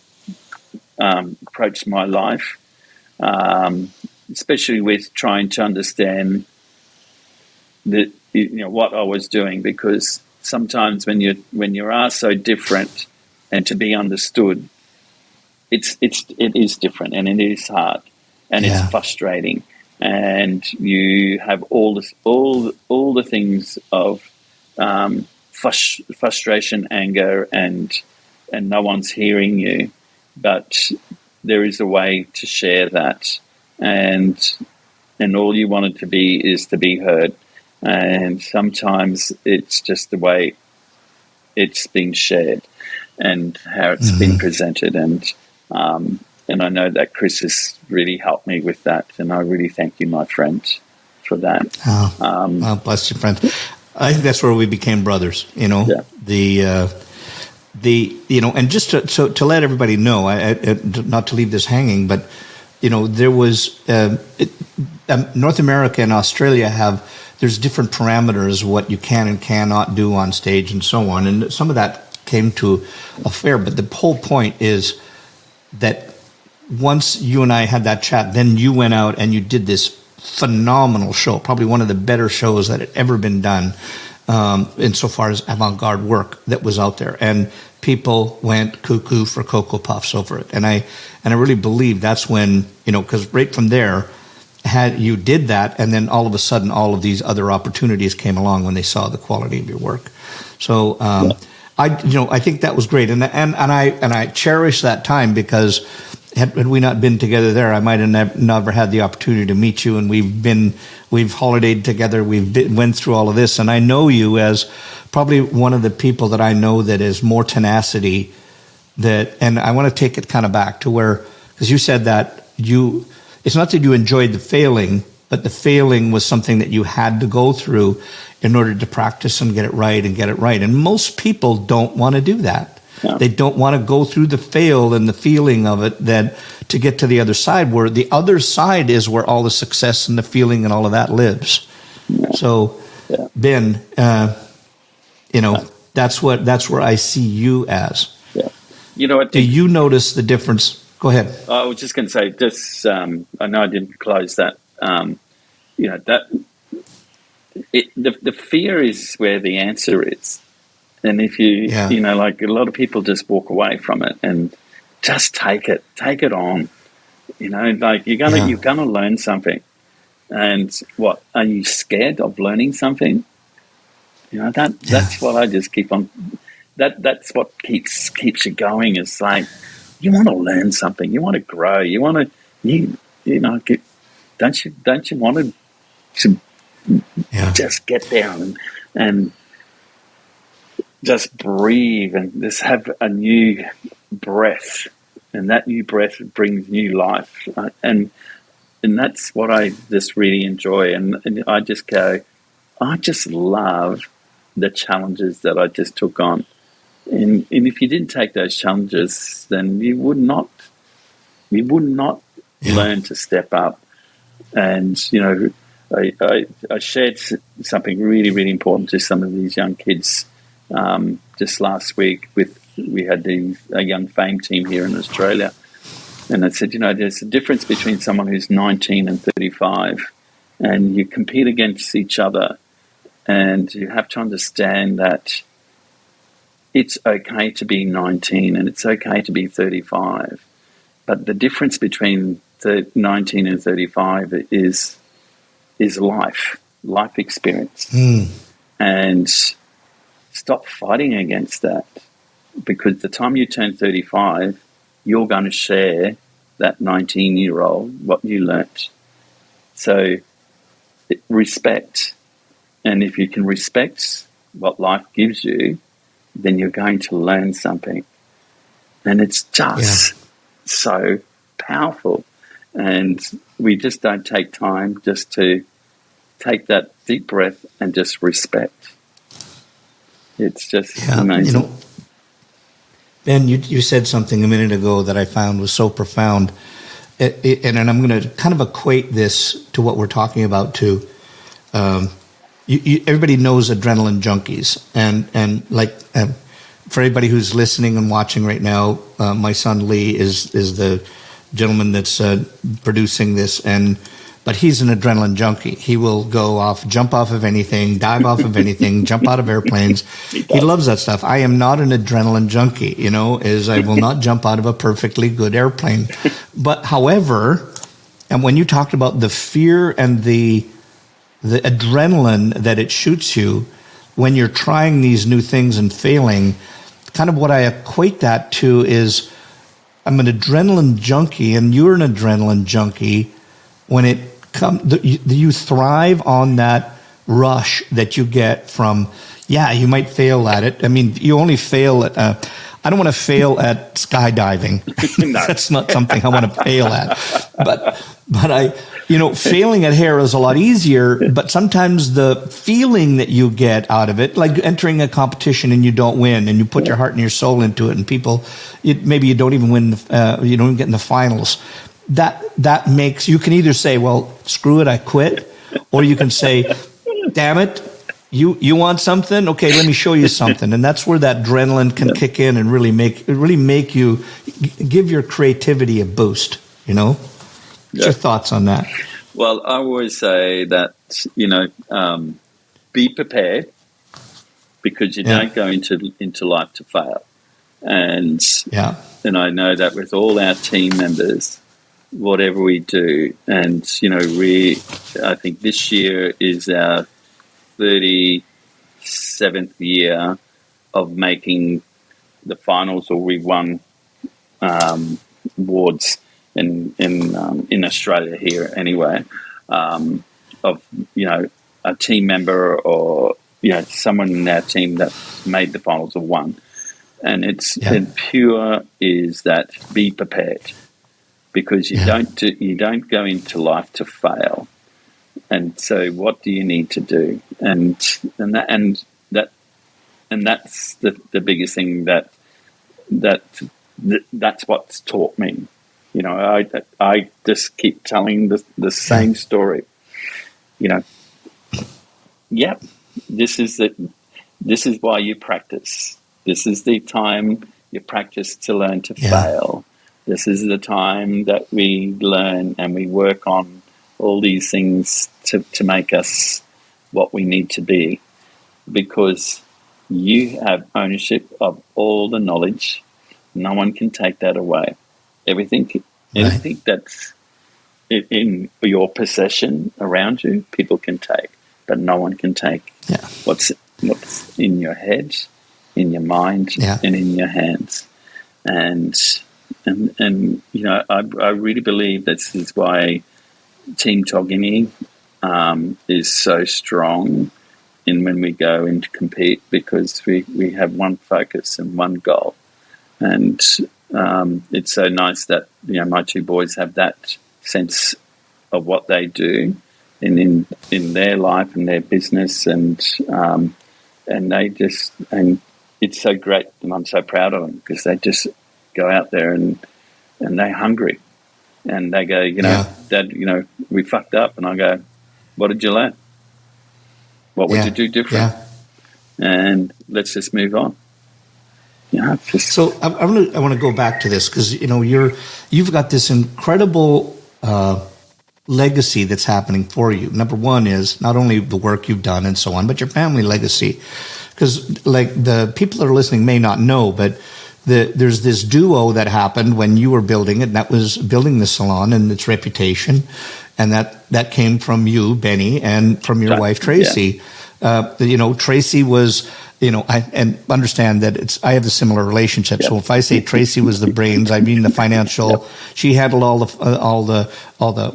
my life, especially with trying to understand that what I was doing, because sometimes when you are so different and to be understood, it is different, and it is hard, and it's frustrating, and you have all the things of frustration, anger, and no one's hearing you, but there is a way to share that, and all you want it to be is to be heard. And sometimes it's just the way it's being shared and how it's been presented. And I know that Chris has really helped me with that. And I really thank you, my friend, for that. Oh, bless you, friend. I think that's where we became brothers, and just to let everybody know, not to leave this hanging, but, there was, North America and Australia there's different parameters, what you can and cannot do on stage and so on. And some of that came to a fair, but the whole point is that once you and I had that chat, then you went out and you did this phenomenal show, probably one of the better shows that had ever been done insofar as avant-garde work that was out there. And people went cuckoo for Cocoa Puffs over it. And I really believe that's when, because right from there, you did that, and then all of a sudden, all of these other opportunities came along when they saw the quality of your work. So, I think that was great, and I cherish that time, because had we not been together there, I might have never had the opportunity to meet you. And we've holidayed together. Went through all of this, and I know you as probably one of the people that I know that is more tenacity. And I want to take it kind of back to where, because you said that it's not that you enjoyed the failing, but the failing was something that you had to go through in order to practice and get it right. And most people don't want to do that. Yeah. They don't want to go through the fail and the feeling of it then to get to the other side, where the other side is where all the success and the feeling and all of that lives. Yeah. So, yeah. Ben, that's where I see you as. Yeah. You know what? Do you notice the difference? Go ahead. I was just going to say this. I know I didn't close that. The fear is where the answer is. And if like a lot of people just walk away from it and just take it on, like you're gonna learn something. And what, are you scared of learning something? That's what I just keep on. That's what keeps you going. It's like you want to learn something, you want to grow, you want to don't you want to just get down and just breathe and just have a new breath, and that new breath brings new life, and that's what I just really enjoy. And I just go, I just love the challenges that I just took on, and if you didn't take those challenges, then you would not learn to step up. And I shared something really, really important to some of these young kids. Just last week, we had a young fame team here in Australia, and I said, there's a difference between someone who's 19 and 35, and you compete against each other, and you have to understand that it's okay to be 19 and it's okay to be 35, but the difference between 19 and 35 is life experience, and stop fighting against that, because the time you turn 35, you're going to share that 19-year-old what you learnt. So respect, and if you can respect what life gives you, then you're going to learn something, and it's just so powerful. And we just don't take time just to take that deep breath and just respect. It's just amazing. Ben, you said something a minute ago that I found was so profound, and I'm going to kind of equate this to what we're talking about too. Everybody knows adrenaline junkies, and like for everybody who's listening and watching right now, my son Lee is the gentleman that's producing this, but he's an adrenaline junkie. He will jump off of anything, dive off of anything, jump out of airplanes. He loves that stuff. I am not an adrenaline junkie, as I will not jump out of a perfectly good airplane. But however, and when you talked about the fear and the adrenaline that it shoots you when you're trying these new things and failing, kind of what I equate that to is I'm an adrenaline junkie and you're an adrenaline junkie. When it comes, you thrive on that rush that you get from, you might fail at it. I mean, you only fail at, I don't want to fail at skydiving. That's not something I want to fail at. But failing at hair is a lot easier, but sometimes the feeling that you get out of it, like entering a competition and you don't win and you put your heart and your soul into it, and maybe you don't even win, you don't even get in the finals. That makes, you can either say, well, screw it, I quit, or you can say, damn it, you want something? Okay, let me show you something. And that's where that adrenaline can kick in and really make you give your creativity a boost, What's your thoughts on that? Well, I always say that, be prepared, because you don't go into life to fail. And I know that with all our team members, whatever we do, and I think this year is our 37th year of making the finals, or we won awards in Australia here anyway, of a team member or someone in our team that made the finals of one. And and pure is that be prepared, because you don't go into life to fail. And so what do you need to do? And that's the biggest thing that's what's taught me. I just keep telling the same story. This is why you practice. This is the time you practice to learn to fail. This is the time that we learn and we work on all these things to make us what we need to be, because you have ownership of all the knowledge. No one can take that away. Anything that's in your possession around you, people can take, but no one can take what's in your head, in your mind, and in your hands. And I really believe this is why Team Tognini is so strong in when we go in to compete, because we have one focus and one goal. And it's so nice that my two boys have that sense of what they do in their life and their business, and it's so great, and I'm so proud of them, because they just go out there and they're hungry, and they go, Dad, we fucked up, and I go, what did you learn? What would you do different? And let's just move on. So I want to go back to this, because you've got this incredible legacy that's happening for you. Number one is not only the work you've done and so on, but your family legacy. Because like the people that are listening may not know, but there's this duo that happened when you were building it, and that was building the salon and its reputation, and that came from you, Benny, and from your wife, Tracy. Tracy was, and understand that I have a similar relationship. So if I say Tracy was the brains, I mean the financial. She handled all the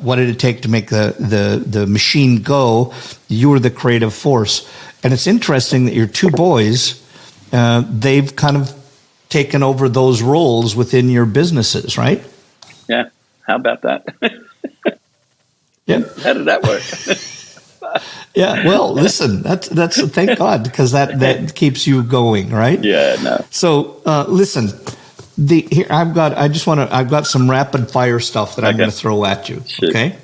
what did it take to make the machine go. You were the creative force, and it's interesting that your two boys, they've kind of taken over those roles within your businesses, right? Yeah. How about that? Yeah. How did that work? Yeah, well, listen, that's thank God, because that keeps you going, right? Yeah, no. So listen, I've got some rapid fire stuff that I'm going to throw at you. Sure. Okay.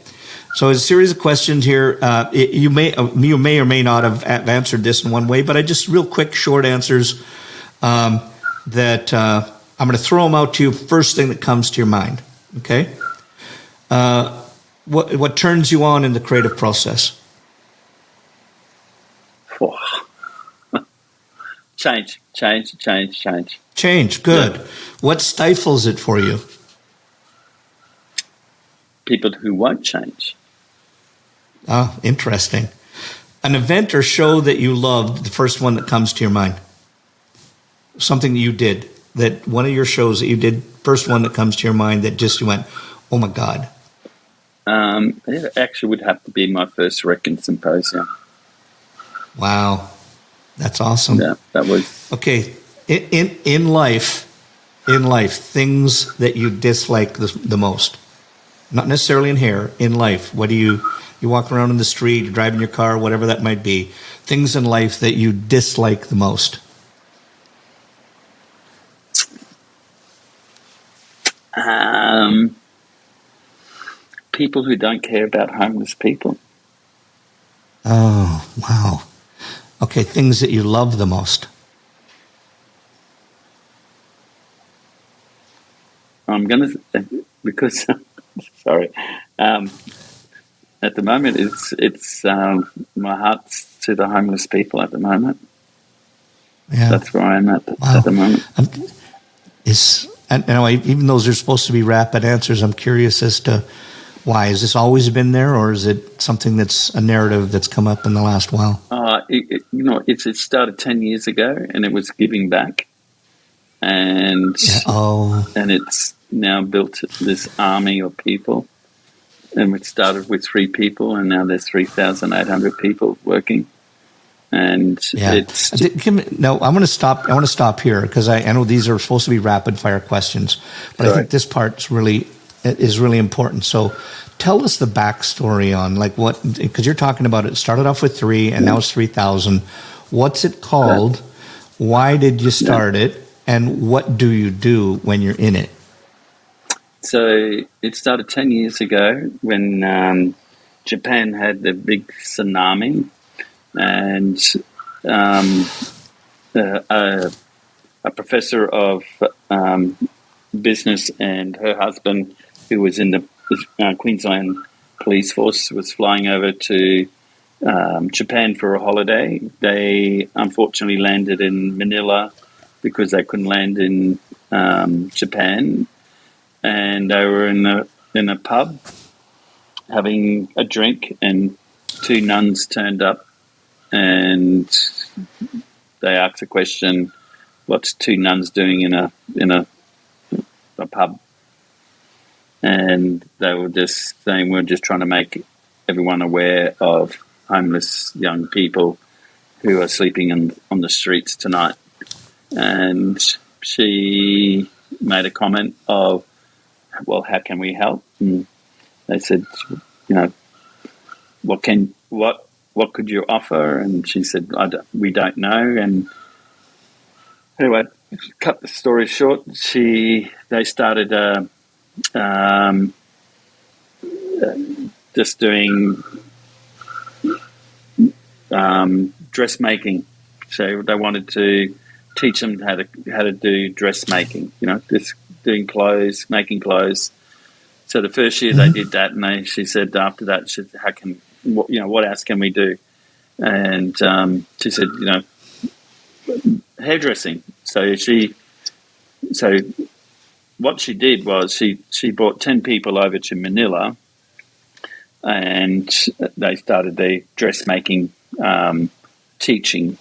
So a series of questions here. You may or may not have answered this in one way, but I just real quick, short answers that I'm going to throw them out to you. First thing that comes to your mind. Okay. What turns you on in the creative process? Change. Change, good. Yeah. What stifles it for you? People who won't change. Oh, interesting. An event or show that you loved, the first one that comes to your mind. Something that you did, that one of your shows that you did, first one that comes to your mind that just you went, oh my God. It actually would have to be my first Reckon Symposium. Wow. That's awesome. Yeah, that was... Okay. In life, things that you dislike the most. Not necessarily in hair, in life. What do you walk around in the street, you're driving your car, whatever that might be. Things in life that you dislike the most. People who don't care about homeless people. Oh, wow. Okay, things that you love the most. I'm going to, because, sorry, at the moment it's my heart's to the homeless people at the moment. Yeah. That's where I'm at the moment. Even though those are supposed to be rapid answers, I'm curious as to why. Has this always been there, or is it something that's a narrative that's come up in the last while? It started 10 years ago, and it was giving back, and and now built this army of people. And we started with 3 people, and now there's 3,800 people working. And it's no. I'm going to stop. I want to stop here because I know these are supposed to be rapid fire questions, but I think this part is really important. So, tell us the backstory on like what, because you're talking about it started off with 3 and now it's 3,000. What's it called? Why did you start it? And what do you do when you're in it? So it started 10 years ago when Japan had the big tsunami, and a professor of business and her husband, who was in the Queensland Police Force, was flying over to Japan for a holiday. They unfortunately landed in Manila because they couldn't land in Japan. And they were in a pub having a drink, and 2 nuns turned up, and they asked the question, "What's 2 nuns doing in a pub?" And they were just saying, "We're just trying to make everyone aware of homeless young people who are sleeping on the streets tonight." And she made a comment of, "Well, how can we help?" And they said, what could you offer? And she said, we don't know. And anyway, cut the story short, they started just doing dressmaking. So they wanted to teach them how to do dressmaking, just doing clothes, making clothes. So the first year they did that, and she said after that, what else can we do? And she said, hairdressing. So what she did was she brought 10 people over to Manila, and they started the dressmaking teaching.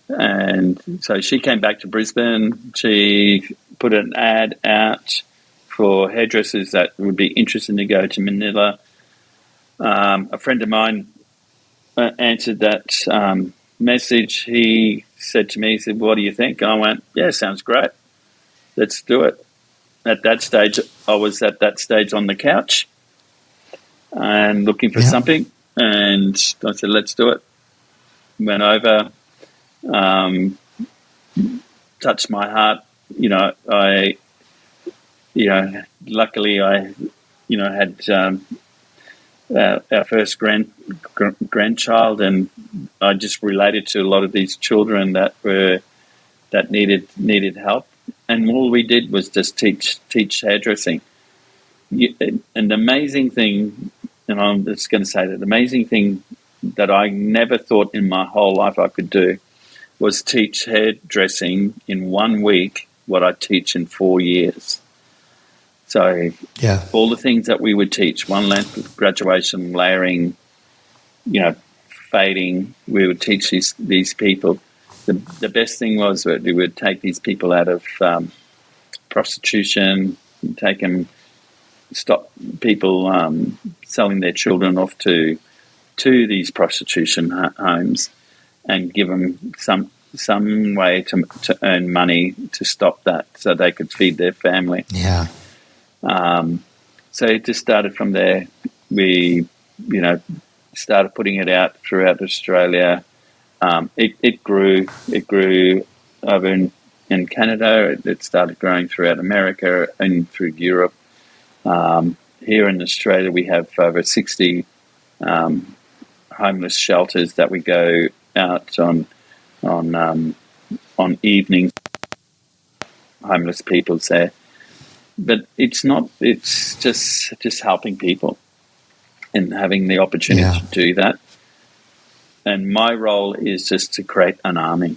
And so she came back to Brisbane. She put an ad out for hairdressers that would be interested to go to Manila. A friend of mine answered that message. He said to me, "What do you think?" And I went, "Yeah, sounds great. Let's do it." At that stage, I was on the couch and looking for something. And I said, "Let's do it." Went over, touched my heart. Luckily I had our first grandchild, and I just related to a lot of these children that needed help. And all we did was just teach hairdressing. And the amazing thing, and I'm just going to say that the amazing thing that I never thought in my whole life I could do was teach hairdressing in 1 week what I teach in 4 years. So all the things that we would teach, one length, graduation, layering, fading, we would teach these people. The best thing was that we would take these people out of prostitution, stop people selling their children off to these prostitution homes, and give them some way to earn money to stop that, so they could feed their family. Yeah. So it just started from there. We, started putting it out throughout Australia. It grew over in Canada. It started growing throughout America and through Europe. Here in Australia, we have over 60 homeless shelters that we go out on evenings. Homeless people there. But it's just helping people and having the opportunity to do that. And my role is just to create an army.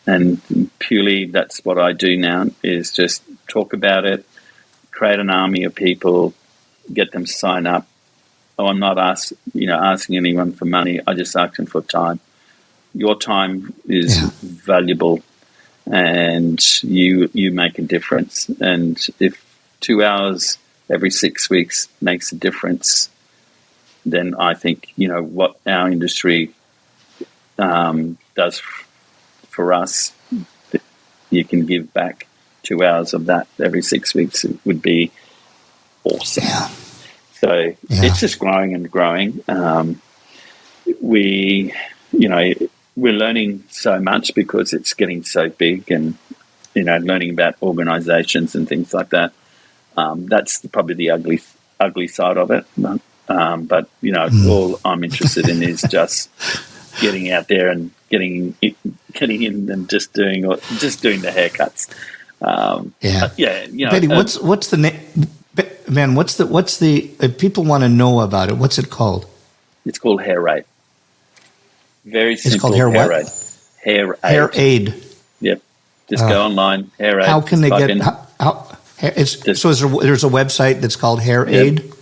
And purely that's what I do now, is just talk about it, create an army of people, get them to sign up. Oh, I'm not asking anyone for money. I just ask them for time. Your time is valuable, and you make a difference. And if 2 hours every 6 weeks makes a difference, then I think, what our industry does for us, you can give back 2 hours of that every 6 weeks. It would be awesome. Yeah. So it's just growing and growing. We're learning so much because it's getting so big, and learning about organizations and things like that. That's probably the ugly side of it. But all I'm interested in is just getting out there and getting in and just doing the haircuts. Benny, what's the name? Man, what's the if people want to know about it, what's it called? It's called Hair Aid. Very simple. It's called Hair what? Aid. Hair Aid. Yep. Just go online, Hair Aid. How can they get? There's a website that's called Hair Aid.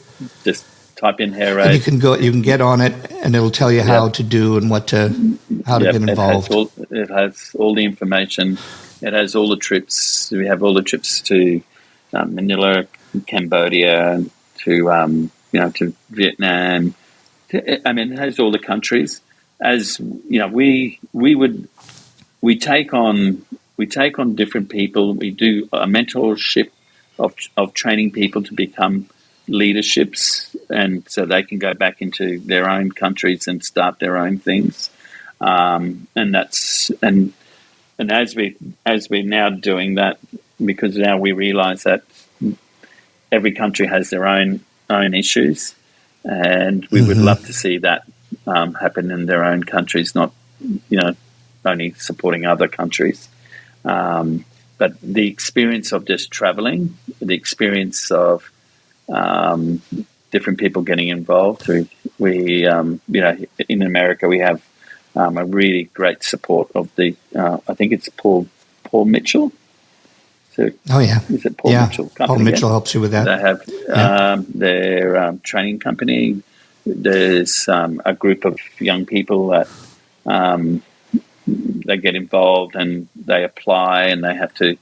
Just type in Hair Aid. And you can get on it, and it'll tell you how to do and how to get involved. It has all the information. It has all the trips. We have all the trips to Manila, Cambodia, to Vietnam. It has all the countries. As we take on different people. We do a mentorship of training people to become leaderships, and so they can go back into their own countries and start their own things. And as we're now doing that, because now we realise that every country has their own issues, and we would love to see that happen in their own countries, not only supporting other countries. But the experience of just traveling, the experience of different people getting involved. In America we have a really great support of the. I think it's Paul Mitchell. So, is it Paul Mitchell? Paul Mitchell helps you with that. They have their training company. There's a group of young people that they get involved and they apply, and they have to,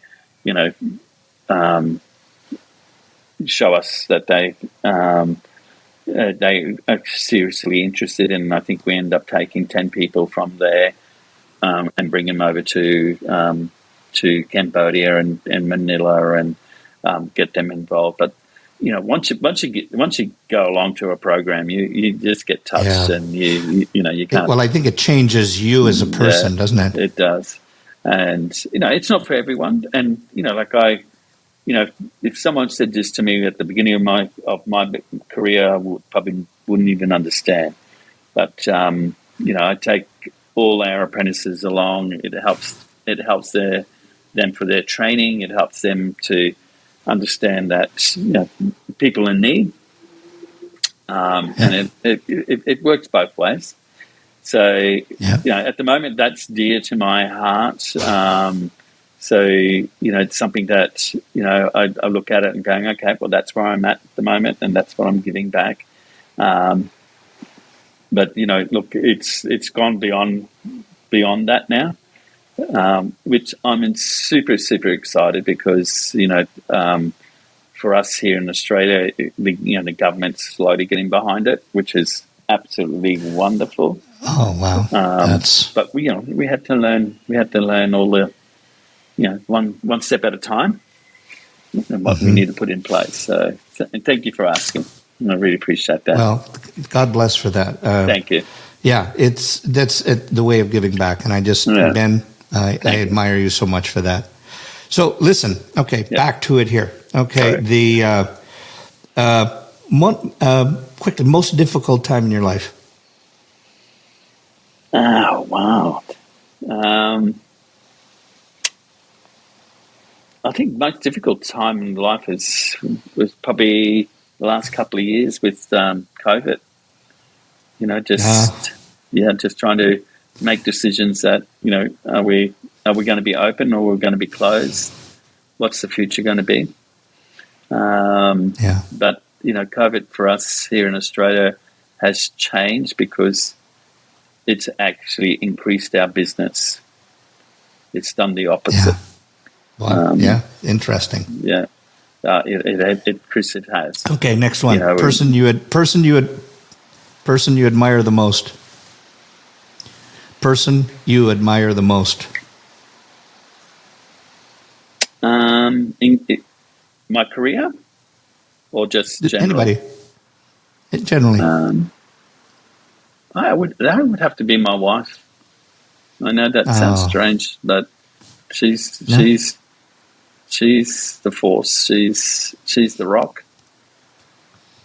show us that they are seriously interested. And I think we end up taking 10 people from there and bring them over to Cambodia and Manila and get them involved. But once you go along to a program, you just get touched, and you can't. Well, I think it changes you as a person, doesn't it? It does, and it's not for everyone. And if someone said this to me at the beginning of my career, I probably wouldn't even understand. But I take all our apprentices along. It helps them for their training. It helps them to understand that people in need, and it works both ways. So at the moment, that's dear to my heart. So it's something that I look at it and going, okay, well, that's where I'm at the moment, and that's what I'm giving back. But look, it's gone beyond that now. Which I'm super, super excited because, for us here in Australia, the government's slowly getting behind it, which is absolutely wonderful. Oh, wow. But we had to learn all the, one step at a time, and what we need to put in place. So and thank you for asking. I really appreciate that. Well, God bless for that. Thank you. Yeah, that's the way of giving back. And I just, Ben, I admire you so much for that. So listen, okay, back to it here. Okay, quickly, most difficult time in your life? Oh, wow. I think most difficult time in life was probably the last couple of years with COVID. Just trying to make decisions that, are we going to be open or we're going to be closed? What's the future going to be? But, COVID for us here in Australia has changed because it's actually increased our business. It's done the opposite. Wow. Interesting. Yeah. Chris, it has. Okay, next one. You know, person you admire the most. Person you admire the most. In my career, or just generally? Anybody. Generally. That would have to be my wife. I know that sounds strange, but she's the force. She's the rock.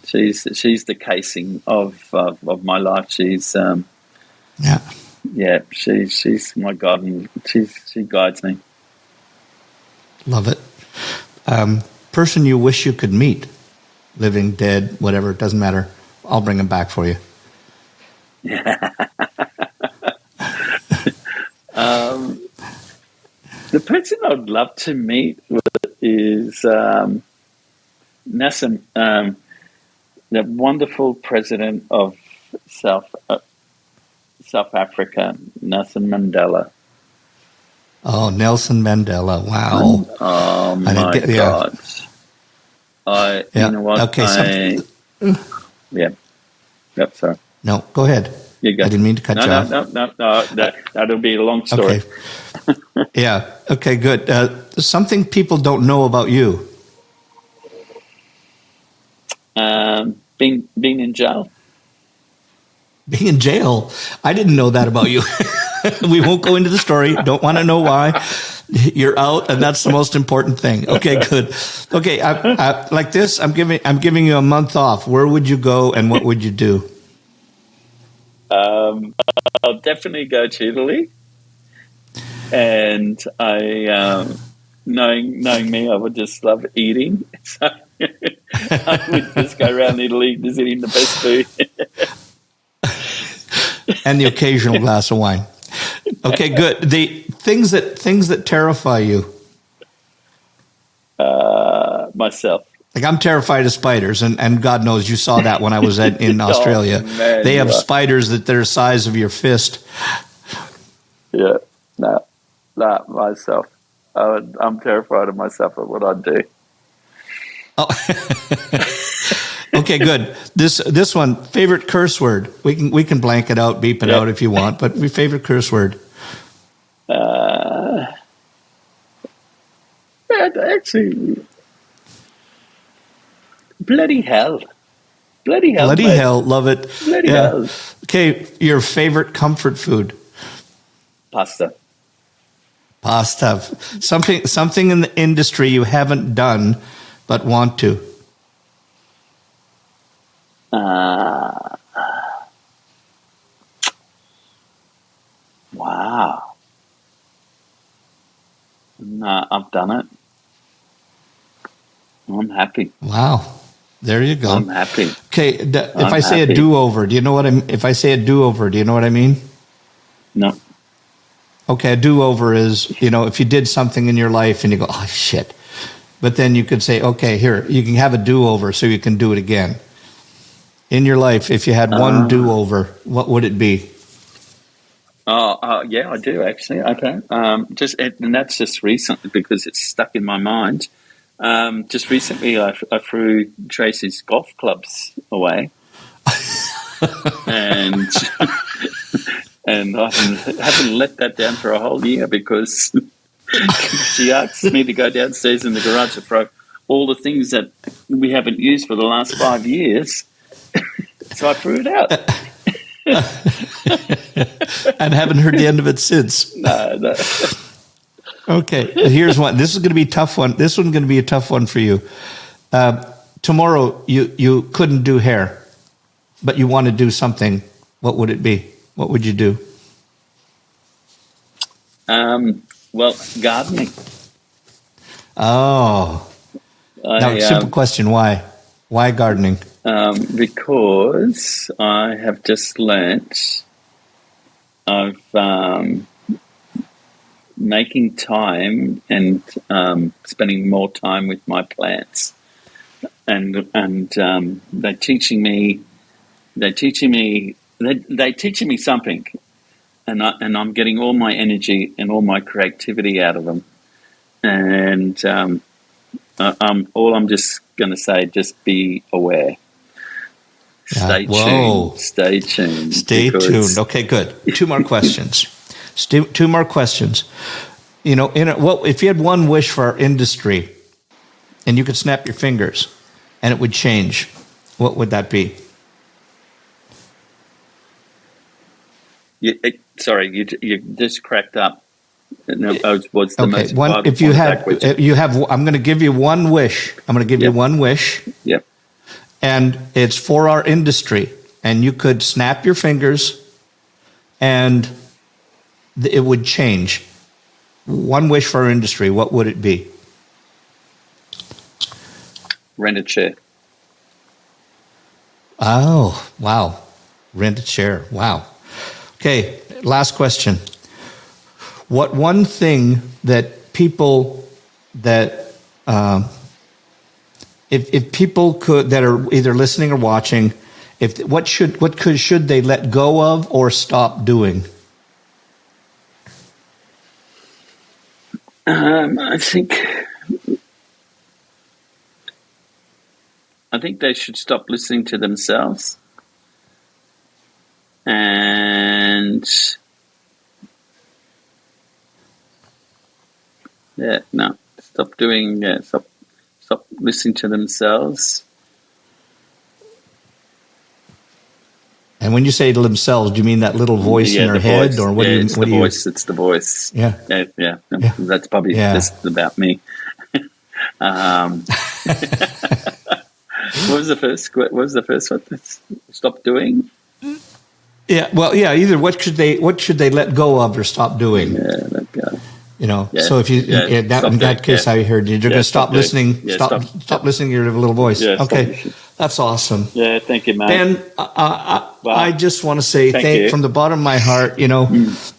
She's the casing of my life. She's she's my God, and she guides me. Love it. Person you wish you could meet, living, dead, whatever, it doesn't matter. I'll bring him back for you. The person I'd love to meet is Nelson, the wonderful president of South Africa, Nelson Mandela. Oh, Nelson Mandela! Wow. Oh my God! You know what? Okay. Yep. Sorry. No, go ahead. You go. I didn't mean to cut you off. No. That'll be a long story. Okay. Yeah. Okay. Good. Something people don't know about you. Being in jail. Being in jail. I didn't know that about you. We won't go into the story. Don't want to know why. You're out, and that's the most important thing. Okay, good. Okay, I, like this, I'm giving you a month off. Where would you go, and what would you do? I'll definitely go to Italy, and knowing me, I would just love eating. So I would just go around Italy, just eating the best food, and the occasional glass of wine. Okay, good. The things that terrify you. Myself. Like, I'm terrified of spiders, and God knows you saw that when I was in Australia. Oh, man, they have spiders that they're the size of your fist. Yeah, no, myself. I'm terrified of myself of what I'd do. Oh. Okay, good. This one, favorite curse word. We can blank it out, beep it out if you want, but my favorite curse word. Actually, bloody hell. Bloody hell, love it. Bloody hell. Okay, your favorite comfort food. Pasta. Something in the industry you haven't done but want to. Wow. No, I've done it. I'm happy. Wow. There you go. I'm happy. Okay, if I say a do-over, do you know what if I say a do-over, do you know what I mean? No. Okay, a do-over is, if you did something in your life and you go, oh, shit. But then you could say, okay, here, you can have a do-over so you can do it again. In your life, if you had one do-over, what would it be? Yeah, I do actually. Okay, and that's just recently because it's stuck in my mind. Just recently, I threw Tracy's golf clubs away, and I haven't let that down for a whole year because she asked me to go downstairs in the garage to throw all the things that we haven't used for the last 5 years. So I threw it out. And haven't heard the end of it since. No. Okay, here's one. This is going to be a tough one. This one's going to be a tough one for you. Tomorrow, you couldn't do hair, but you want to do something. What would it be? What would you do? Well, gardening. Oh. Now, simple question. Why? Why gardening? Because I have just learnt of making time and spending more time with my plants, and they're teaching me something, and I'm getting all my energy and all my creativity out of them, and all I'm just going to say, just be aware. Stay tuned. Stay tuned. Stay tuned. Okay, good. Two more questions. Two more questions. You know, if you had one wish for our industry, and you could snap your fingers, and it would change, what would that be? Sorry, you just cracked up. No, what's the most one, if you have, I'm going to give you one wish. I'm going to give you one wish. Yep. And it's for our industry. And you could snap your fingers, and it would change. One wish for our industry. What would it be? Rent a chair. Oh, wow. Rent a chair. Wow. Okay, last question. What one thing that people that if people could, that are either listening or watching, should they let go of or stop doing? I think they should stop listening to themselves, and stop doing. Stop listening to themselves. And when you say to themselves, do you mean that little voice in their head, voice. Or what? It's the voice. It's the voice. Yeah. That's probably just about me. What was the first? What was the first one? Stop doing. Yeah. Well, yeah. Either what should they let go of or stop doing? Yeah. Let go. You know. Yeah. So if you in that case, I heard you're going to stop listening. Stop listening to your little voice. Yeah, okay. That's awesome. Yeah. Thank you, man. Ben, I just want to say thank from the bottom of my heart. You know,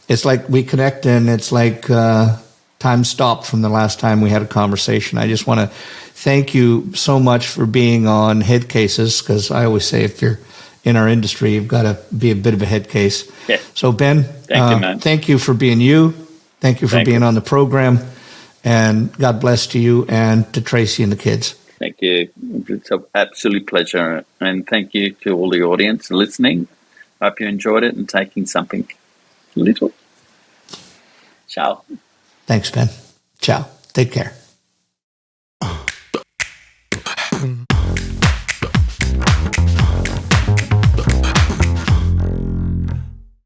it's like we connect, and it's like time stopped from the last time we had a conversation. I just want to thank you so much for being on Headcases, because I always say if you're in our industry, you've got to be a bit of a head case. Yeah. So Ben, thank you, man. Thank you for being you. Thank you for being on the program, and God bless to you and to Tracy and the kids. Thank you. It's an absolute pleasure. And thank you to all the audience listening. Hope you enjoyed it and taking something little. Ciao. Thanks, Ben. Ciao. Take care.